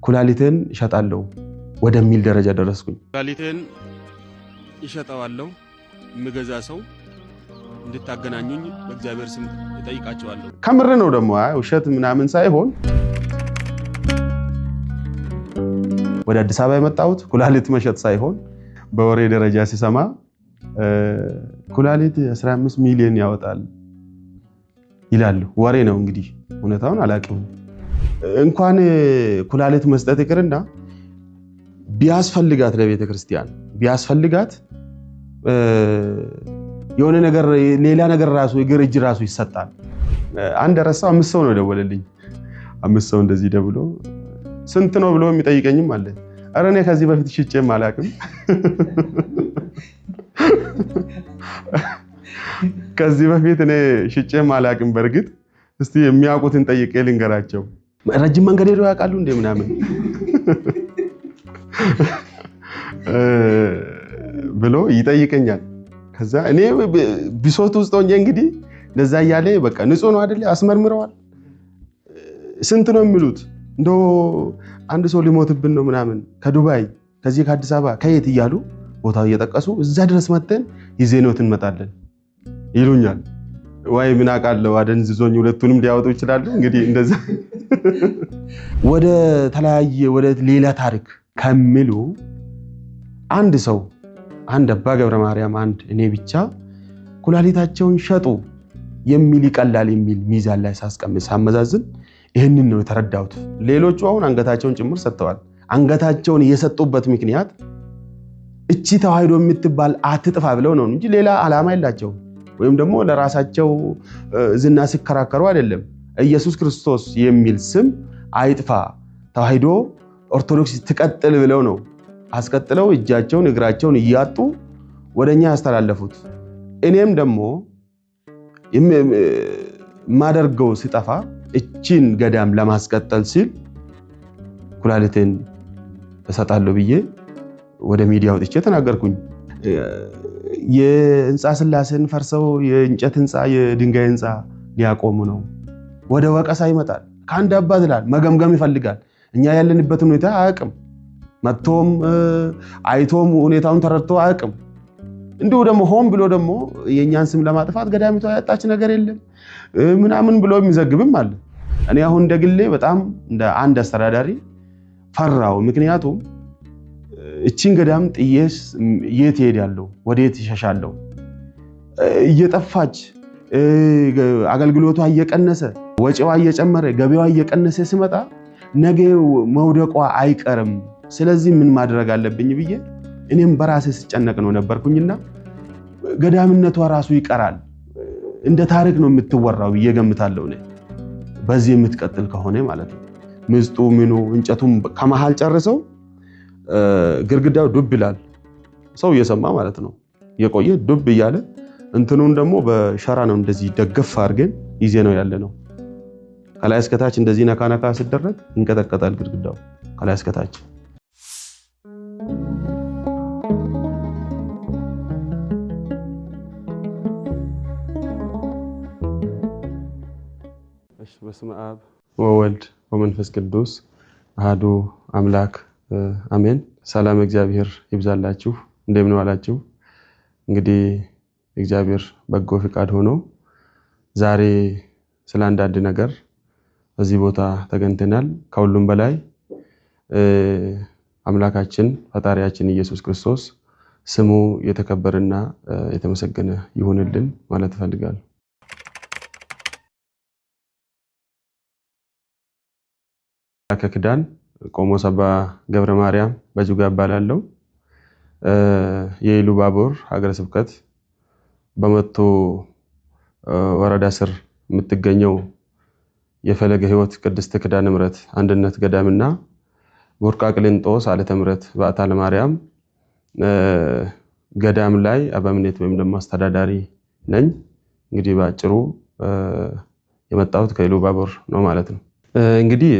ኩላሊትን እሸጣለሁ ወደሚል ደረጃ ደረስኩኝ። ኩላሊትን እሸጣለሁ ምገዛ ሰው እንድታገናኙኝ በእግዚአብሔር ስም እጠይቃቸዋለሁ። ከምር ነው ደግሞ ውሸት ምናምን ሳይሆን ወደ አዲስ አበባ የመጣሁት ኩላሊት መሸጥ ሳይሆን በወሬ ደረጃ ሲሰማ ኩላሊት 15 ሚሊዮን ያወጣል ይላሉ። ወሬ ነው እንግዲህ እውነታውን አላውቅም። እንኳን ኩላሊት መስጠት ይቅርና ቢያስፈልጋት ለቤተ ክርስቲያን ቢያስፈልጋት የሆነ ነገር ሌላ ነገር ራሱ እግር እጅ ራሱ ይሰጣል። አንድ ረሳው 5 ሰው ነው ደወለልኝ። 5 ሰው እንደዚህ ደብሎ ስንት ነው ብሎ የሚጠይቀኝም አለ። አረ እኔ ከዚህ በፊት ሽጬም አላውቅም። ከዚህ በፊት እኔ ሽጬም አላውቅም። በርግጥ እስቲ የሚያውቁትን ጠይቄ ልንገራቸው። ረጅም መንገድ ሄደው ያውቃሉ እንደ ምናምን ብሎ ይጠይቀኛል። ከዛ እኔ ቢሶት ውስጥ ሆኜ እንግዲህ ለዛ ያለ በቃ ንጹህ ነው አይደል አስመርምረዋል። ስንት ነው የሚሉት? እንደው አንድ ሰው ሊሞትብን ነው ምናምን ከዱባይ ከዚህ ከአዲስ አበባ ከየት እያሉ ቦታው እየጠቀሱ እዛ ድረስ መተን ይዘነውት እንመጣለን ይሉኛል። ወይ ምን አውቃለሁ አደንዝዞኝ ሁለቱንም ሊያወጡ ይችላሉ። እንግዲህ እንደዛ ወደ ተለያየ ወደ ሌላ ታሪክ ከሚሉ አንድ ሰው አንድ አባ ገብረ ማርያም አንድ እኔ ብቻ ኩላሊታቸውን ሸጡ የሚል ይቀላል የሚል ሚዛን ላይ ሳስቀምጥ ሳመዛዝን ይሄንን ነው የተረዳሁት። ሌሎቹ አሁን አንገታቸውን ጭምር ሰጥተዋል። አንገታቸውን የሰጡበት ምክንያት እቺ ተዋህዶ የምትባል አትጥፋ ብለው ነው እንጂ ሌላ ዓላማ የላቸውም። ወይም ደግሞ ለራሳቸው ዝና ሲከራከሩ አይደለም። ኢየሱስ ክርስቶስ የሚል ስም አይጥፋ ተዋህዶ ኦርቶዶክስ ትቀጥል ብለው ነው አስቀጥለው እጃቸውን እግራቸውን እያጡ ወደኛ ያስተላለፉት። እኔም ደግሞ ማደርገው ሲጠፋ እቺን ገዳም ለማስቀጠል ሲል ኩላሊቴን እሰጣለሁ ብዬ ወደ ሚዲያ ወጥቼ ተናገርኩኝ። የህንፃ ስላሴን ፈርሰው የእንጨት ህንፃ የድንጋይ ህንፃ ሊያቆሙ ነው። ወደ ወቀሳ ይመጣል። ከአንድ አባት ይላል መገምገም ይፈልጋል። እኛ ያለንበትን ሁኔታ አያውቅም። መጥቶም አይቶም ሁኔታውን ተረድቶ አያውቅም። እንዲሁ ደግሞ ሆን ብሎ ደግሞ የኛን ስም ለማጥፋት ገዳሚቷ ያጣች ነገር የለም ምናምን ብሎ የሚዘግብም አለ። እኔ አሁን እንደግሌ በጣም እንደ አንድ አስተዳዳሪ ፈራው። ምክንያቱም እቺን ገዳም ጥዬስ የት ሄዳለሁ? ወዴት ይሸሻለሁ? እየጠፋች አገልግሎቷ እየቀነሰ ወጪዋ እየጨመረ ገቢዋ እየቀነሰ ሲመጣ ነገ መውደቋ አይቀርም። ስለዚህ ምን ማድረግ አለብኝ ብዬ እኔም በራሴ ስጨነቅ ነው ነበርኩኝና ገዳምነቷ ራሱ ይቀራል እንደ ታሪክ ነው የምትወራው ብዬ ገምታለሁ። እኔ በዚህ የምትቀጥል ከሆነ ማለት ነው ምስጡ ምኑ እንጨቱም ከመሃል ጨርሰው ግርግዳው ዱብ ይላል። ሰው እየሰማ ማለት ነው የቆየ ዱብ እያለ እንትኑን ደግሞ በሸራ ነው እንደዚህ ደገፍ አድርገን ይዜ ነው ያለ ነው። ከላይ እስከ ታች እንደዚህ ነካ ነካ ሲደረግ እንቀጠቀጣል ግርግዳው ከላይ እስከ ታች። በስመ አብ ወወልድ ወመንፈስ ቅዱስ አሐዱ አምላክ አሜን። ሰላም እግዚአብሔር ይብዛላችሁ። እንደምን ዋላችሁ? እንግዲህ እግዚአብሔር በጎ ፍቃድ ሆኖ ዛሬ ስለ አንዳንድ ነገር በዚህ ቦታ ተገኝተናል። ከሁሉም በላይ አምላካችን ፈጣሪያችን ኢየሱስ ክርስቶስ ስሙ የተከበረና የተመሰገነ ይሁንልን ማለት እፈልጋለሁ። ከክዳን ቆሞስ አባ ገብረ ማርያም በጁጋ እባላለሁ። የኢሉባቦር ሀገረ ስብከት በመቶ ወረዳ ስር የምትገኘው የፈለገ ሕይወት ቅድስት ኪዳነ ምሕረት አንድነት ገዳምና ቦርቃ ቅሊንጦስ ዓለተ ምሕረት በዓታ ለማርያም ገዳም ላይ አበምኔት ወይም ደግሞ አስተዳዳሪ ነኝ። እንግዲህ ባጭሩ የመጣሁት ከኢሉባቦር ነው ማለት ነው። እንግዲህ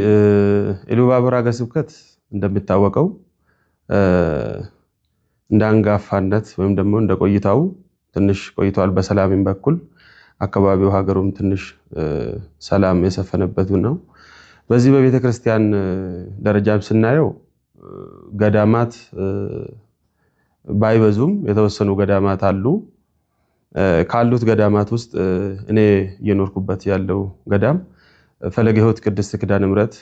ኢሉባቦር ሀገረ ስብከት እንደሚታወቀው እንደ አንጋፋነት ወይም ደግሞ እንደ ቆይታው ትንሽ ቆይቷል። በሰላምም በኩል አካባቢው ሀገሩም ትንሽ ሰላም የሰፈነበት ነው። በዚህ በቤተ ክርስቲያን ደረጃም ስናየው ገዳማት ባይበዙም የተወሰኑ ገዳማት አሉ። ካሉት ገዳማት ውስጥ እኔ እየኖርኩበት ያለው ገዳም ፈለገ ሕይወት ቅድስት ኪዳነ ምሕረት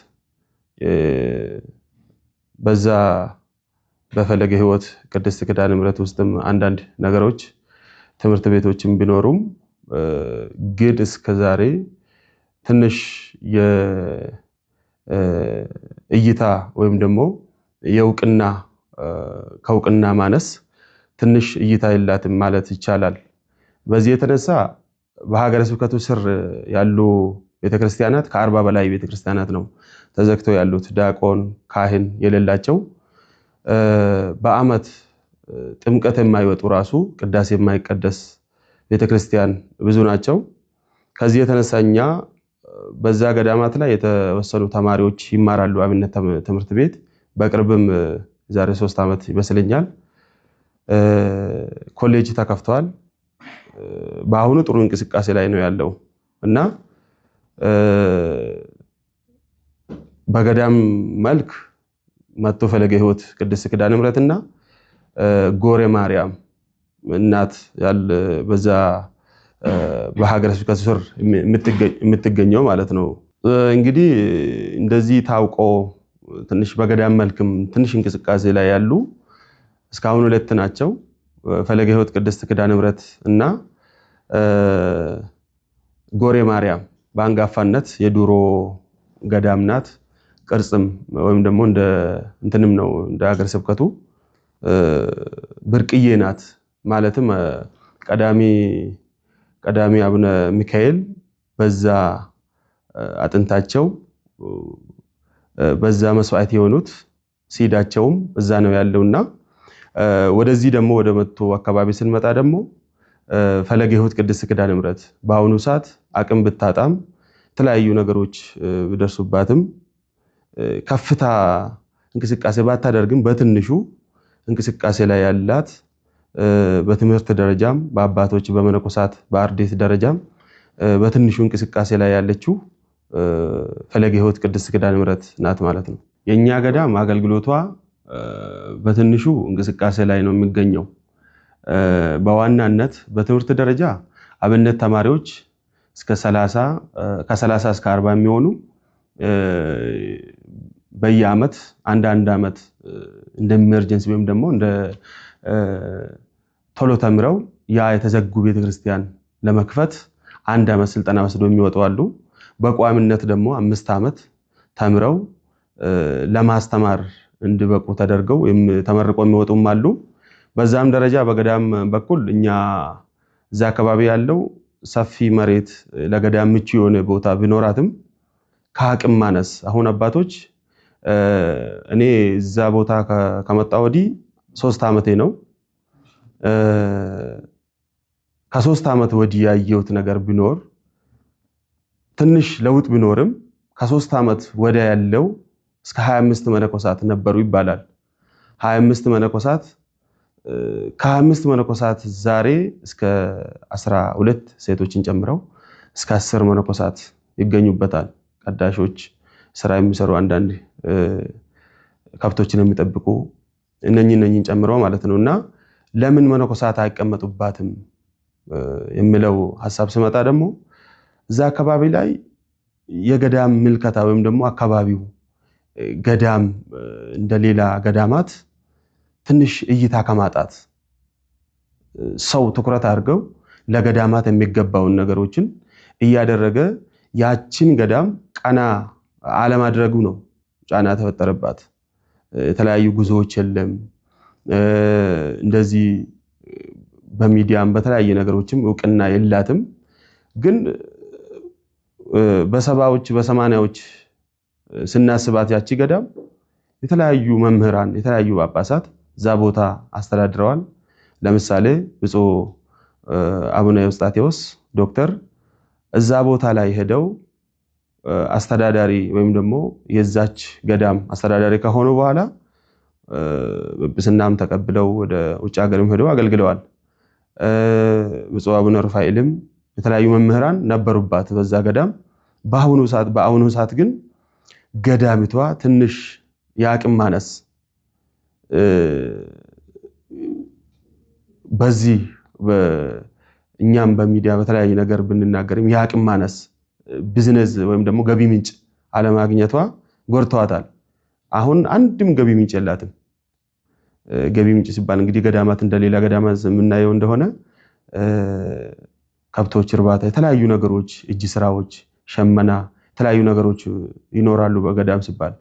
በዛ በፈለገ ሕይወት ቅድስት ኪዳነ ምሕረት ውስጥም አንዳንድ ነገሮች ትምህርት ቤቶችም ቢኖሩም ግን እስከዛሬ ትንሽ የእይታ ወይም ደግሞ የእውቅና ከእውቅና ማነስ ትንሽ እይታ የላትም ማለት ይቻላል። በዚህ የተነሳ በሀገረ ስብከቱ ስር ያሉ ቤተክርስቲያናት ከ40 በላይ ቤተክርስቲያናት ነው ተዘግተው ያሉት፣ ዲያቆን ካህን የሌላቸው። በአመት ጥምቀት የማይወጡ ራሱ ቅዳሴ የማይቀደስ ቤተክርስቲያን ብዙ ናቸው። ከዚህ የተነሳኛ በዛ ገዳማት ላይ የተወሰኑ ተማሪዎች ይማራሉ አብነት ትምህርት ቤት። በቅርብም ዛሬ 3 ዓመት ይመስለኛል ኮሌጅ ተከፍቷል። በአሁኑ ጥሩ እንቅስቃሴ ላይ ነው ያለው እና በገዳም መልክ መጥቶ ፈለገ ሕይወት ቅድስት ኪዳነ ምሕረትና ጎሬ ማርያም እናት ያለ በዛ በሀገረ ስብከቱ ስር የምትገኘው ማለት ነው። እንግዲህ እንደዚህ ታውቆ ትንሽ በገዳም መልክም ትንሽ እንቅስቃሴ ላይ ያሉ እስካሁን 2 ናቸው። ፈለገ ሕይወት ቅድስት ኪዳነ ምሕረት እና ጎሬ ማርያም በአንጋፋነት የዱሮ ገዳም ናት። ቅርጽም ወይም ደግሞ እንደ እንትንም ነው እንደ ሀገረ ስብከቱ ብርቅዬ ናት። ማለትም ቀዳሚ አቡነ ሚካኤል በዛ አጥንታቸው በዛ መስዋዕት የሆኑት ሲዳቸውም እዛ ነው ያለውና ወደዚህ ደግሞ ወደ መጥቶ አካባቢ ስንመጣ ደግሞ ፈለገ ሕይወት ቅድስት ኪዳነ ምሕረት በአሁኑ ሰዓት አቅም ብታጣም የተለያዩ ነገሮች ቢደርሱባትም ከፍታ እንቅስቃሴ ባታደርግም በትንሹ እንቅስቃሴ ላይ ያላት በትምህርት ደረጃም በአባቶች በመነኮሳት በአርዴት ደረጃም በትንሹ እንቅስቃሴ ላይ ያለችው ፈለገ ሕይወት ቅድስት ኪዳነ ምሕረት ናት ማለት ነው። የኛ ገዳም አገልግሎቷ በትንሹ እንቅስቃሴ ላይ ነው የሚገኘው። በዋናነት በትምህርት ደረጃ አብነት ተማሪዎች እስከ 30 ከ30 እስከ 40 የሚሆኑ በየአመት አንድ አመት እንደ ኢመርጀንሲ ወይም ደግሞ እንደ ቶሎ ተምረው ያ የተዘጉ ቤተክርስቲያን ለመክፈት 1 አመት ስልጠና ወስደው የሚወጡ አሉ። በቋሚነት ደግሞ 5 አመት ተምረው ለማስተማር እንዲበቁ ተደርገው ተመርቀው የሚወጡም አሉ። በዛም ደረጃ በገዳም በኩል እኛ እዛ አካባቢ ያለው ሰፊ መሬት ለገዳም ምቹ የሆነ ቦታ ቢኖራትም ከአቅም ማነስ አሁን አባቶች እኔ እዛ ቦታ ከመጣ ወዲህ 3 ዓመቴ ነው። ከ3 ዓመት ወዲህ ያየሁት ነገር ቢኖር ትንሽ ለውጥ ቢኖርም ከ3 ዓመት ወዲያ ያለው እስከ 25 መነኮሳት ነበሩ ይባላል። 25 መነኮሳት ከ25 መነኮሳት ዛሬ እስከ 12 ሴቶችን ጨምረው እስከ 10 መነኮሳት ይገኙበታል። ቀዳሾች ስራ የሚሰሩ አንዳንድ ከብቶችን የሚጠብቁ እነኝን ጨምረው ማለት ነውና ለምን መነኮሳት አይቀመጡባትም የሚለው ሐሳብ ስመጣ ደግሞ እዛ አካባቢ ላይ የገዳም ምልከታ ወይም ደግሞ አካባቢው ገዳም እንደሌላ ገዳማት ትንሽ እይታ ከማጣት ሰው ትኩረት አድርገው ለገዳማት የሚገባውን ነገሮችን እያደረገ ያችን ገዳም ቀና አለማድረጉ ነው ጫና ተፈጠረባት። የተለያዩ ጉዞዎች የለም። እንደዚህ በሚዲያም በተለያየ ነገሮችም እውቅና የላትም። ግን በሰባዎች በሰማንያዎች ስናስባት ያቺ ገዳም የተለያዩ መምህራን የተለያዩ ጳጳሳት እዛ ቦታ አስተዳድረዋል። ለምሳሌ ብፁዕ አቡነ ኤዎስጣቴዎስ ዶክተር እዛ ቦታ ላይ ሄደው አስተዳዳሪ ወይም ደግሞ የዛች ገዳም አስተዳዳሪ ከሆኑ በኋላ ጵጵስናም ተቀብለው ወደ ውጭ ሀገርም ሄደው አገልግለዋል። ብፁዕ አቡነ ሩፋኤልም የተለያዩ መምህራን ነበሩባት በዛ ገዳም። በአሁኑ ሰዓት ግን ገዳሚቷ ትንሽ የአቅም ማነስ በዚህ እኛም በሚዲያ በተለያየ ነገር ብንናገርም የአቅም ማነስ ቢዝነስ ወይም ደግሞ ገቢ ምንጭ አለማግኘቷ ጎርተዋታል። አሁን አንድም ገቢ ምንጭ የላትም። ገቢ ምንጭ ሲባል እንግዲህ ገዳማት እንደሌላ ገዳማት የምናየው እንደሆነ ከብቶች እርባታ፣ የተለያዩ ነገሮች፣ እጅ ስራዎች፣ ሸመና፣ የተለያዩ ነገሮች ይኖራሉ በገዳም ሲባል።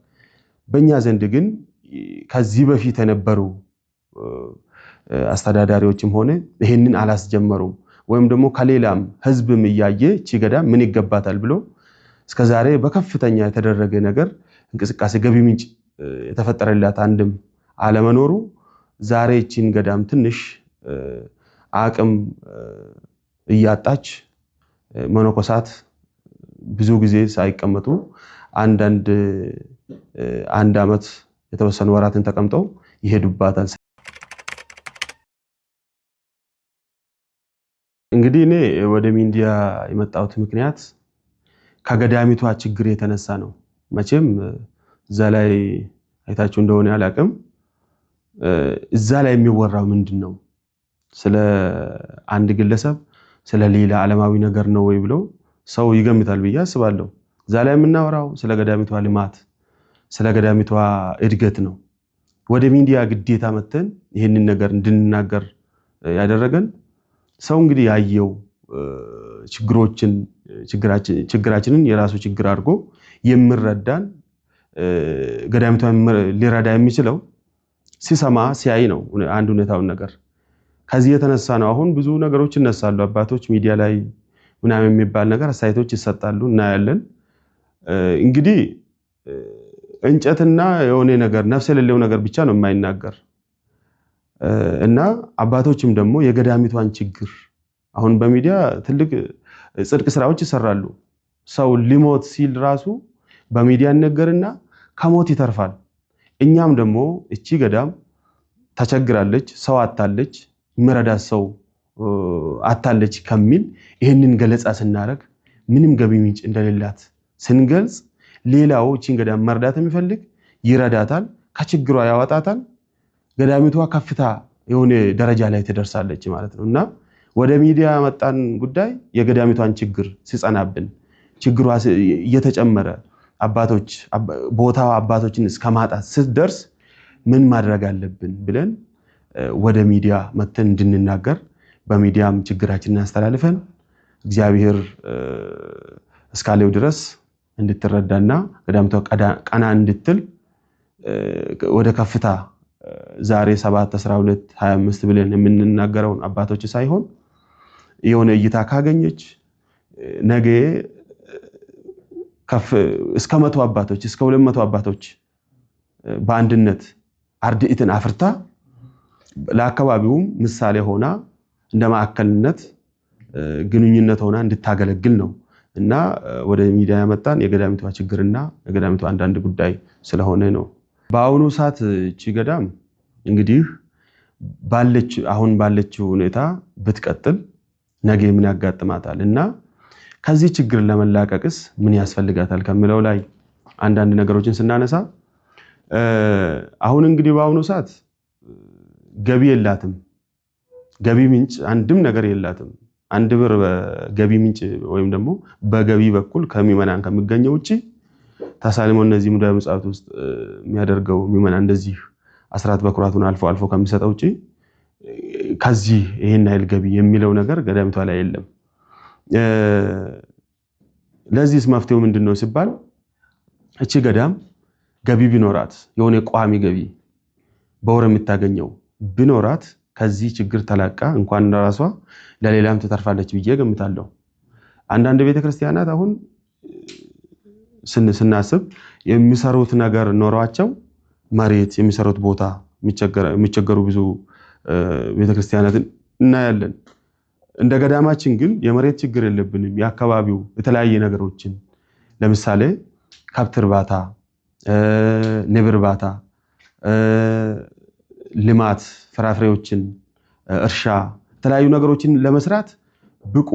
በእኛ ዘንድ ግን ከዚህ በፊት የነበሩ አስተዳዳሪዎችም ሆነ ይሄንን አላስጀመሩም። ወይም ደግሞ ከሌላም ህዝብም እያየ እቺ ገዳም ምን ይገባታል ብሎ እስከዛሬ በከፍተኛ የተደረገ ነገር እንቅስቃሴ ገቢ ምንጭ የተፈጠረላት አንድም አለመኖሩ ዛሬ እቺን ገዳም ትንሽ አቅም እያጣች መነኮሳት ብዙ ጊዜ ሳይቀመጡ አንድ አመት የተወሰኑ ወራትን ተቀምጠው ይሄዱባታል። እንግዲህ እኔ ወደ ሚዲያ የመጣሁት ምክንያት ከገዳሚቷ ችግር የተነሳ ነው። መቼም እዛ ላይ አይታችሁ እንደሆነ አላቅም፣ እዛ ላይ የሚወራው ምንድነው? ስለ አንድ ግለሰብ ስለ ሌላ ዓለማዊ ነገር ነው ወይ ብሎ ሰው ይገምታል ብዬ አስባለሁ። እዛ ላይ የምናወራው ስለ ገዳሚቷ ልማት፣ ስለ ገዳሚቷ እድገት ነው። ወደ ሚዲያ ግዴታ መተን ይሄንን ነገር እንድንናገር ያደረገን ሰው እንግዲህ ያየው ችግራችንን የራሱ ችግር አድርጎ የሚረዳን ገዳሚቷን ሊረዳ የሚችለው ሲሰማ ሲያይ ነው። አንድ ሁኔታውን ነገር ከዚህ የተነሳ ነው አሁን ብዙ ነገሮች ይነሳሉ። አባቶች ሚዲያ ላይ ምናምን የሚባል ነገር አስተያየቶች ይሰጣሉ፣ እናያለን። እንግዲህ እንጨትና የሆነ ነገር ነፍስ የሌለው ነገር ብቻ ነው የማይናገር እና አባቶችም ደግሞ የገዳሚቷን ችግር አሁን በሚዲያ ትልቅ ጽድቅ ስራዎች ይሰራሉ። ሰው ሊሞት ሲል ራሱ በሚዲያ ነገርና ከሞት ይተርፋል። እኛም ደግሞ እቺ ገዳም ተቸግራለች፣ ሰው አታለች፣ ምረዳት ሰው አታለች ከሚል ይሄንን ገለጻ ስናረግ ምንም ገቢ ምንጭ እንደሌላት ስንገልጽ ሌላው እቺን ገዳም መርዳት የሚፈልግ ይረዳታል፣ ከችግሯ ያወጣታል። ገዳሚቷ ከፍታ የሆነ ደረጃ ላይ ትደርሳለች ማለት ነው። እና ወደ ሚዲያ መጣን ጉዳይ የገዳሚቷን ችግር ሲጸናብን ችግሯ እየተጨመረ ቦታው አባቶችን እስከማጣት ስትደርስ ምን ማድረግ አለብን ብለን ወደ ሚዲያ መተን እንድንናገር በሚዲያም ችግራችንን አስተላልፈን እግዚአብሔር እስካለው ድረስ እንድትረዳና ገዳሚቷ ቀና እንድትል ወደ ከፍታ ዛሬ 7 12 25 ብለን የምንናገረውን አባቶች ሳይሆን የሆነ እይታ ካገኘች ነገ እስከ 100 አባቶች እስከ 200 አባቶች በአንድነት አርድእትን አፍርታ ለአካባቢውም ምሳሌ ሆና እንደ ማዕከልነት ግንኙነት ሆና እንድታገለግል ነው። እና ወደ ሚዲያ ያመጣን የገዳሚቷ ችግርና የገዳሚቷ አንዳንድ ጉዳይ ስለሆነ ነው። በአሁኑ ሰዓት እቺ ገዳም እንግዲህ አሁን ባለችው ሁኔታ ብትቀጥል ነገ ምን ያጋጥማታል እና ከዚህ ችግር ለመላቀቅስ ምን ያስፈልጋታል ከሚለው ላይ አንዳንድ ነገሮችን ስናነሳ አሁን እንግዲህ በአሁኑ ሰዓት ገቢ የላትም። ገቢ ምንጭ አንድም ነገር የላትም። አንድ ብር በገቢ ምንጭ ወይም ደግሞ በገቢ በኩል ከሚመናን ከሚገኘው ውጪ ተሳልሞ እነዚህ ሙዳየ ምጽዋት ውስጥ የሚያደርገው ሚመናን እንደዚህ አስራት በኩራቱን አልፎ ከሚሰጠው ውጪ ከዚህ ይሄን አይል ገቢ የሚለው ነገር ገዳሚቷ ላይ የለም። ለዚህስ መፍትሄው ምንድነው ሲባል እቺ ገዳም ገቢ ቢኖራት የሆነ ቋሚ ገቢ በወር የምታገኘው ቢኖራት ከዚህ ችግር ተላቃ እንኳን ለራሷ ለሌላም ትተርፋለች ብዬ ገምታለሁ። አንዳንድ ቤተክርስቲያናት አሁን ስናስብ የሚሰሩት ነገር ኖሯቸው መሬት የሚሰሩት ቦታ የሚቸገሩ ብዙ ቤተክርስቲያናትን እናያለን። እንደ ገዳማችን ግን የመሬት ችግር የለብንም። የአካባቢው የተለያየ ነገሮችን ለምሳሌ ከብት እርባታ፣ ንብ እርባታ፣ ልማት፣ ፍራፍሬዎችን፣ እርሻ፣ የተለያዩ ነገሮችን ለመስራት ብቁ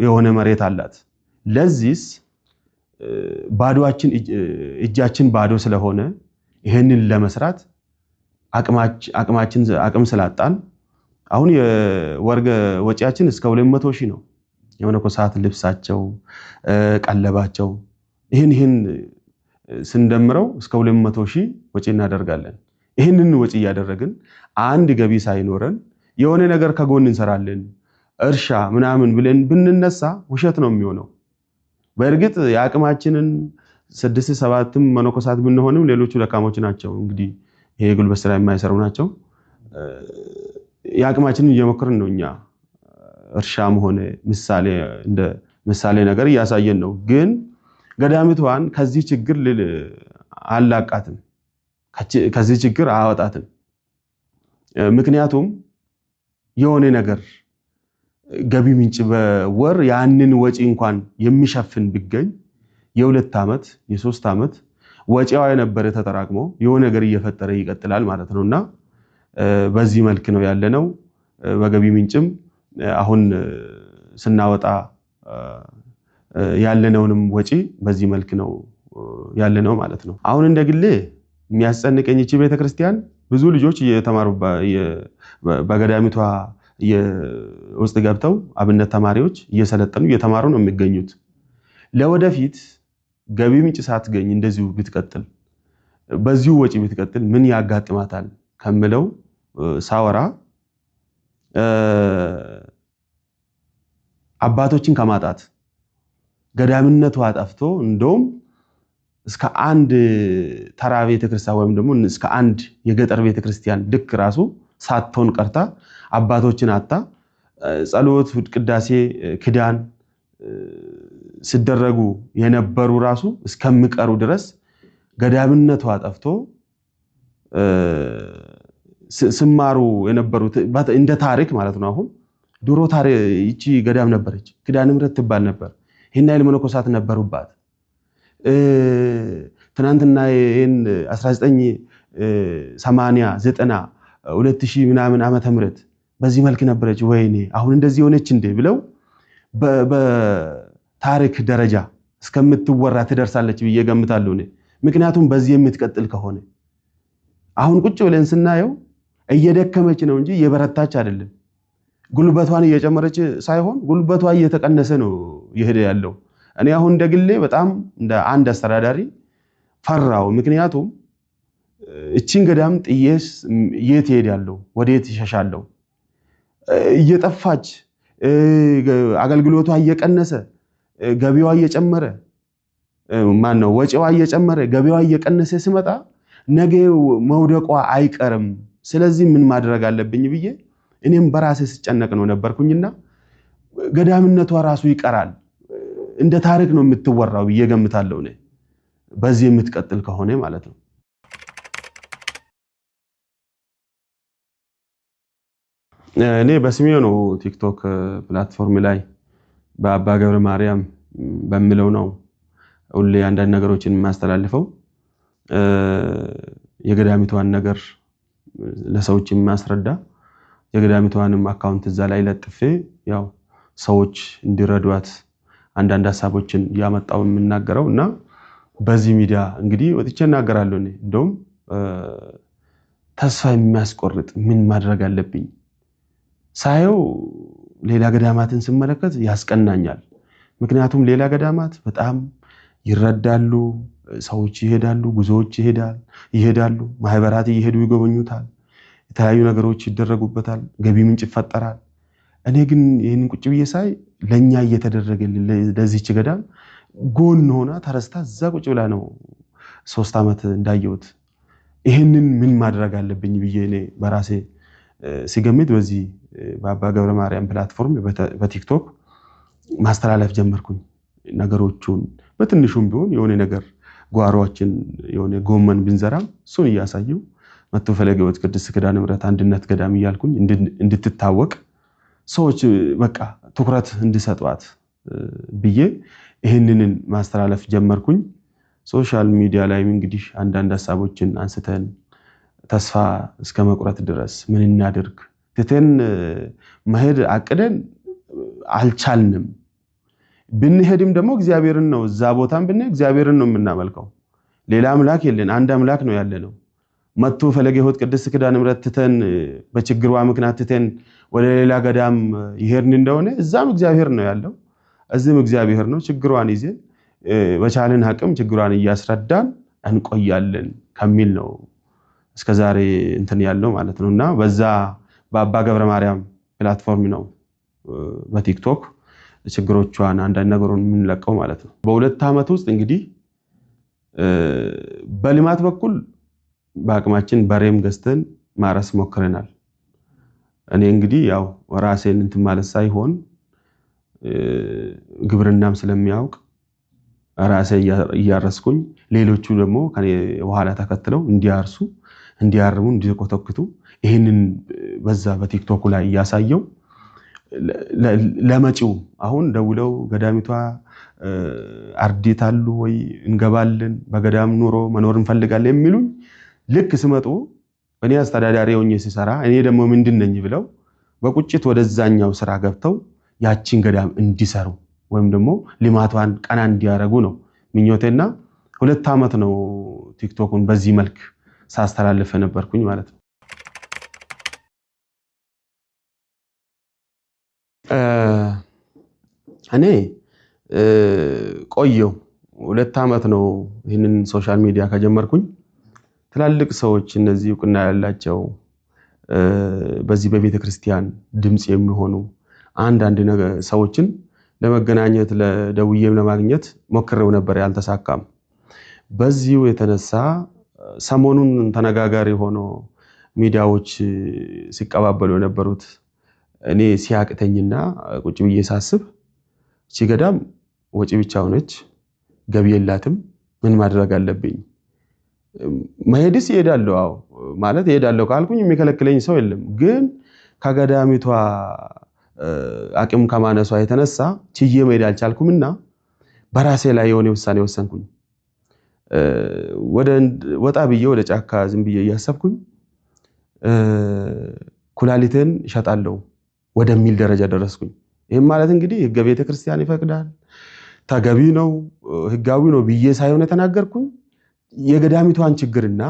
የሆነ መሬት አላት። ለዚህስ ባዶአችን እጃችን ባዶ ስለሆነ ይሄንን ለመስራት አቅም ስላጣን አሁን የወርገ ወጪያችን እስከ 200,000 ነው። የመነኮሳት ልብሳቸው፣ ቀለባቸው ይሄን ስንደምረው እስከ 200,000 ወጪ እናደርጋለን። ይሄንን ወጪ እያደረግን አንድ ገቢ ሳይኖረን የሆነ ነገር ከጎን እንሰራለን እርሻ ምናምን ብለን ብንነሳ ውሸት ነው የሚሆነው። በእርግጥ የአቅማችንን 6-7 መነኮሳት ብንሆንም ሌሎቹ ደካሞች ናቸው። እንግዲህ ይሄ ጉልበት ስራ የማይሰሩ ናቸው። የአቅማችንን እየሞከርን ነው እኛ እርሻም ሆነ እንደ ምሳሌ ነገር እያሳየን ነው። ግን ገዳሚቷን ከዚህ ችግር አላቃትም፣ ከዚህ ችግር አወጣትም። ምክንያቱም የሆነ ነገር ገቢ ምንጭ በወር ያንን ወጪ እንኳን የሚሸፍን ቢገኝ የ2 ዓመት የ3 ዓመት ወጪዋ የነበረ ተጠራቅሞ የሆነ ነገር እየፈጠረ ይቀጥላል ማለት ነውና በዚህ መልክ ነው ያለነው። በገቢ ምንጭም አሁን ስናወጣ ያለነውንም ወጪ በዚህ መልክ ነው ያለነው ማለት ነው። አሁን እንደግሌ የሚያስጨንቀኝ እቺ ቤተክርስቲያን ብዙ ልጆች እየተማሩ በገዳሚቷ ውስጥ ገብተው አብነት ተማሪዎች እየሰለጠኑ እየተማሩ ነው የሚገኙት። ለወደፊት ገቢ ምንጭ ሳትገኝ እንደዚሁ ብትቀጥል በዚሁ ወጪ ብትቀጥል ምን ያጋጥማታል ከምለው ሳወራ አባቶችን ከማጣት ገዳምነቷ ጠፍቶ እንደውም እስከ አንድ ተራ ቤተክርስቲያን ወይም ደግሞ እስከ አንድ የገጠር ቤተክርስቲያን ልክ ራሱ ሳትሆን ቀርታ አባቶችን አጣ ጸሎት፣ ቅዳሴ፣ ኪዳን ሲደረጉ የነበሩ ራሱ እስከሚቀሩ ድረስ ገዳምነቷ ጠፍቶ ስማሩ የነበሩት እንደ ታሪክ ማለት ነው። አሁን ድሮ ታሪክ እቺ ገዳም ነበረች፣ ኪዳነ ምሕረት ትባል ነበር። ይሄን አይል መነኮሳት ነበሩባት። ትናንትና ይሄን 1980 90 2000 ምናምን ዓመተ ምህረት በዚህ መልክ ነበረች። ወይኔ አሁን እንደዚህ ሆነች እንዴ ብለው በታሪክ ደረጃ እስከምትወራ ትደርሳለች ብዬ ገምታለሁ እኔ። ምክንያቱም በዚህ የምትቀጥል ከሆነ አሁን ቁጭ ብለን ስናየው እየደከመች ነው እንጂ እየበረታች አይደለም። ጉልበቷን እየጨመረች ሳይሆን ጉልበቷ እየተቀነሰ ነው ይሄድ ያለው። እኔ አሁን እንደግሌ በጣም እንደ አንድ አስተዳዳሪ ፈራው። ምክንያቱም እቺን ገዳም ጥዬስ የት እሄዳለሁ? ወዴት ይሸሻለሁ? እየጠፋች አገልግሎቷ እየቀነሰ ገቢዋ እየጨመረ ወጪዋ እየጨመረ ገቢዋ እየቀነሰ ሲመጣ ነገ መውደቋ አይቀርም። ስለዚህ ምን ማድረግ አለብኝ ብዬ እኔም በራሴ ስጨነቅ ነው ነበርኩኝና ገዳምነቷ ራሱ ይቀራል እንደ ታሪክ ነው የምትወራው ብዬ ገምታለሁ እኔ በዚህ የምትቀጥል ከሆነ ማለት ነው። እኔ በስሜ ነው ቲክቶክ ፕላትፎርም ላይ በአባ ገብረ ማርያም በሚለው ነው ሁሌ አንዳንድ ነገሮችን የማስተላልፈው። የገዳሚቷን ነገር ለሰዎች የሚያስረዳ የገዳሚቷንም አካውንት እዛ ላይ ለጥፌ ያው ሰዎች እንዲረዷት አንዳንድ ሐሳቦችን ያመጣው የምናገረው እና በዚህ ሚዲያ እንግዲህ ወጥቼ እናገራለሁ። እኔ እንደውም ተስፋ የሚያስቆርጥ ምን ማድረግ አለብኝ ሳየው ሌላ ገዳማትን ስመለከት ያስቀናኛል። ምክንያቱም ሌላ ገዳማት በጣም ይረዳሉ፣ ሰዎች ይሄዳሉ፣ ጉዞዎች ይሄዳሉ፣ ማህበራት ይሄዱ ይጎበኙታል፣ የተለያዩ ነገሮች ይደረጉበታል፣ ገቢ ምንጭ ይፈጠራል። እኔ ግን ይሄንን ቁጭ ብዬ ሳይ ለኛ እየተደረገልን ለዚህች ገዳም ጎን ሆና ተረስታ እዛ ቁጭ ብላ ነው 3 ዓመት እንዳየሁት። ይሄንን ምን ማድረግ አለብኝ ብዬ እኔ በራሴ ሲገምት በዚህ በአባ ገብረ ማርያም ፕላትፎርም በቲክቶክ ማስተላለፍ ጀመርኩኝ። ነገሮቹን በትንሹም ቢሆን የሆነ ነገር ጓሮአችን የሆነ ጎመን ብንዘራም እሱን እያሳየው መጥቶ ፈለገ ሕይወት ቅድስት ኪዳነ ምሕረት አንድነት ገዳም እያልኩኝ እንድትታወቅ ሰዎች በቃ ትኩረት እንዲሰጧት ብዬ ይሄንን ማስተላለፍ ጀመርኩኝ። ሶሻል ሚዲያ ላይም እንግዲህ አንዳንድ ሐሳቦችን አንስተን ተስፋ እስከ መቁረጥ ድረስ ምን እናድርግ ትተን መሄድ አቅደን አልቻልንም። ብንሄድም ደግሞ እግዚአብሔርን ነው እዛ ቦታም ብንሄድ እግዚአብሔርን ነው የምናመልከው። ሌላ አምላክ የለን፣ አንድ አምላክ ነው ያለነው። መጥቶ ፈለገ ሕይወት ቅድስት ኪዳነ ምሕረት ትተን በችግሯ ምክንያት ትተን ወደ ሌላ ገዳም ይሄድን እንደሆነ እዛም እግዚአብሔር ነው ያለው፣ እዚህም እግዚአብሔር ነው። ችግሯን ይዘን በቻልን አቅም ችግሯን እያስረዳን እንቆያለን ከሚል ነው እስከዛሬ እንትን ያለው ማለት ነውና በዛ በአባ ገብረ ማርያም ፕላትፎርም ነው በቲክቶክ ችግሮቿን አንዳንድ ነገሩን የምንለቀው ማለት ነው። በሁለት ዓመት ውስጥ እንግዲህ በልማት በኩል በአቅማችን በሬም ገዝተን ማረስ ሞክረናል። እኔ እንግዲህ ያው ራሴን እንትን ማለት ሳይሆን ግብርናም ስለሚያውቅ ራሴ እያረስኩኝ ሌሎቹ ደግሞ ከኔ በኋላ ተከትለው እንዲያርሱ፣ እንዲያርሙ፣ እንዲቆተክቱ ይሄንን በዛ በቲክቶክ ላይ እያሳየው ለመጪው አሁን ደውለው ገዳሚቷ አርዲት አሉ ወይ እንገባለን፣ በገዳም ኑሮ መኖር እንፈልጋለን የሚሉኝ ልክ ስመጡ እኔ አስተዳዳሪ ሆኜ ሲሰራ እኔ ደግሞ ምንድነኝ ብለው በቁጭት ወደዛኛው ስራ ገብተው ያቺን ገዳም እንዲሰሩ ወይም ደግሞ ልማቷን ቀና እንዲያረጉ ነው ምኞቴና 2 ዓመት ነው ቲክቶክን በዚህ መልክ ሳስተላልፈ ነበርኩኝ ማለት ነው። እኔ ቆየው 2 ዓመት ነው ይህንን ሶሻል ሚዲያ ከጀመርኩኝ። ትላልቅ ሰዎች እነዚህ እውቅና ያላቸው በዚህ በቤተ ክርስቲያን ድምጽ የሚሆኑ አንዳንድ ሰዎችን ለመገናኘት ለደውዬም ለማግኘት ሞክሬው ነበር፣ ያልተሳካም። በዚሁ የተነሳ ሰሞኑን ተነጋጋሪ ሆኖ ሚዲያዎች ሲቀባበሉ የነበሩት እኔ ሲያቅተኝና ቁጭ ብዬ ሳስብ እቺ ገዳም ወጪ ብቻ ሆነች፣ ገቢ የላትም፣ ምን ማድረግ አለብኝ? መሄድስ ይሄዳለሁ፣ አዎ ማለት ይሄዳለሁ ካልኩኝ የሚከለክለኝ ሰው የለም። ግን ከገዳሚቷ አቅም ከማነሷ የተነሳ ችዬ መሄድ አልቻልኩምና በራሴ ላይ የሆነ ውሳኔ ወሰንኩኝ። ወጣ ብዬ ወደ ጫካ ዝም ብዬ እያሰብኩኝ ኩላሊትን እሸጣለሁ ወደሚል ደረጃ ደረስኩኝ። ይህም ማለት እንግዲህ ሕገ ቤተ ክርስቲያን ይፈቅዳል፣ ተገቢ ነው፣ ሕጋዊ ነው ብዬ ሳይሆን የተናገርኩኝ የገዳሚቷን ችግርና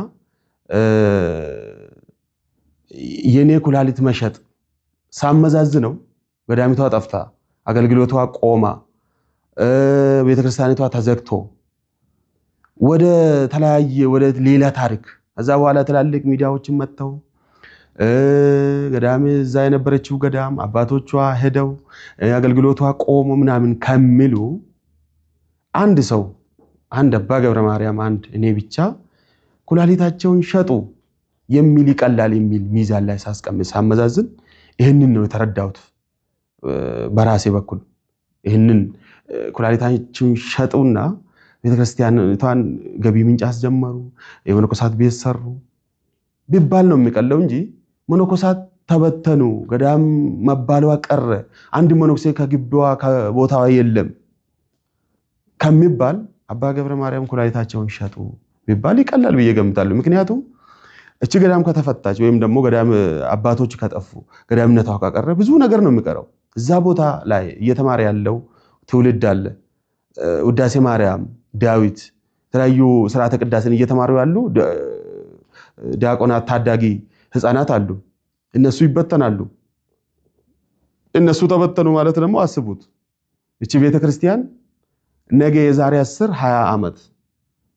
የኔ ኩላሊት መሸጥ ሳመዛዝነው ገዳሚቷ ጠፍታ አገልግሎቷ ቆማ ቤተክርስቲያኒቷ ተዘግቶ ወደ ተለያየ ወደ ሌላ ታሪክ ከዛ በኋላ ትላልቅ ሚዲያዎችን መጥተው ገዳም እዛ የነበረችው ገዳም አባቶቿ ሄደው አገልግሎቷ ቆሞ ምናምን ከሚሉ አንድ ሰው አንድ አባ ገብረ ማርያም አንድ እኔ ብቻ ኩላሊታቸውን ሸጡ የሚል ይቀላል የሚል ሚዛን ላይ ሳስቀምጥ ሳመዛዝን ይሄንን ነው የተረዳሁት። በራሴ በኩል ይሄንን ኩላሊታቸውን ሸጡና ቤተክርስቲያኒቷን ገቢ ምንጭ አስጀመሩ፣ የመነኮሳት ቤት ሰሩ ቢባል ነው የሚቀለው እንጂ መነኮሳት ተበተኑ፣ ገዳም መባሏ ቀረ፣ አንድ መነኩሴ ከግቢዋ ከቦታዋ የለም ከሚባል አባ ገብረ ማርያም ኩላሊታቸውን ሸጡ ቢባል ይቀላል ብዬ ገምታለሁ። ምክንያቱም እቺ ገዳም ከተፈታች ወይም ደግሞ ገዳም አባቶች ከጠፉ ገዳምነቷ ከቀረ ብዙ ነገር ነው የሚቀረው። እዛ ቦታ ላይ እየተማረ ያለው ትውልድ አለ። ውዳሴ ማርያም፣ ዳዊት፣ የተለያዩ ስርዓተ ቅዳሴን እየተማሩ ያሉ ዲያቆናት፣ ታዳጊ ህፃናት አሉ። እነሱ ይበተናሉ። እነሱ ተበተኑ ማለት ደግሞ አስቡት እቺ ቤተክርስቲያን ነገ የዛሬ 10 20 ዓመት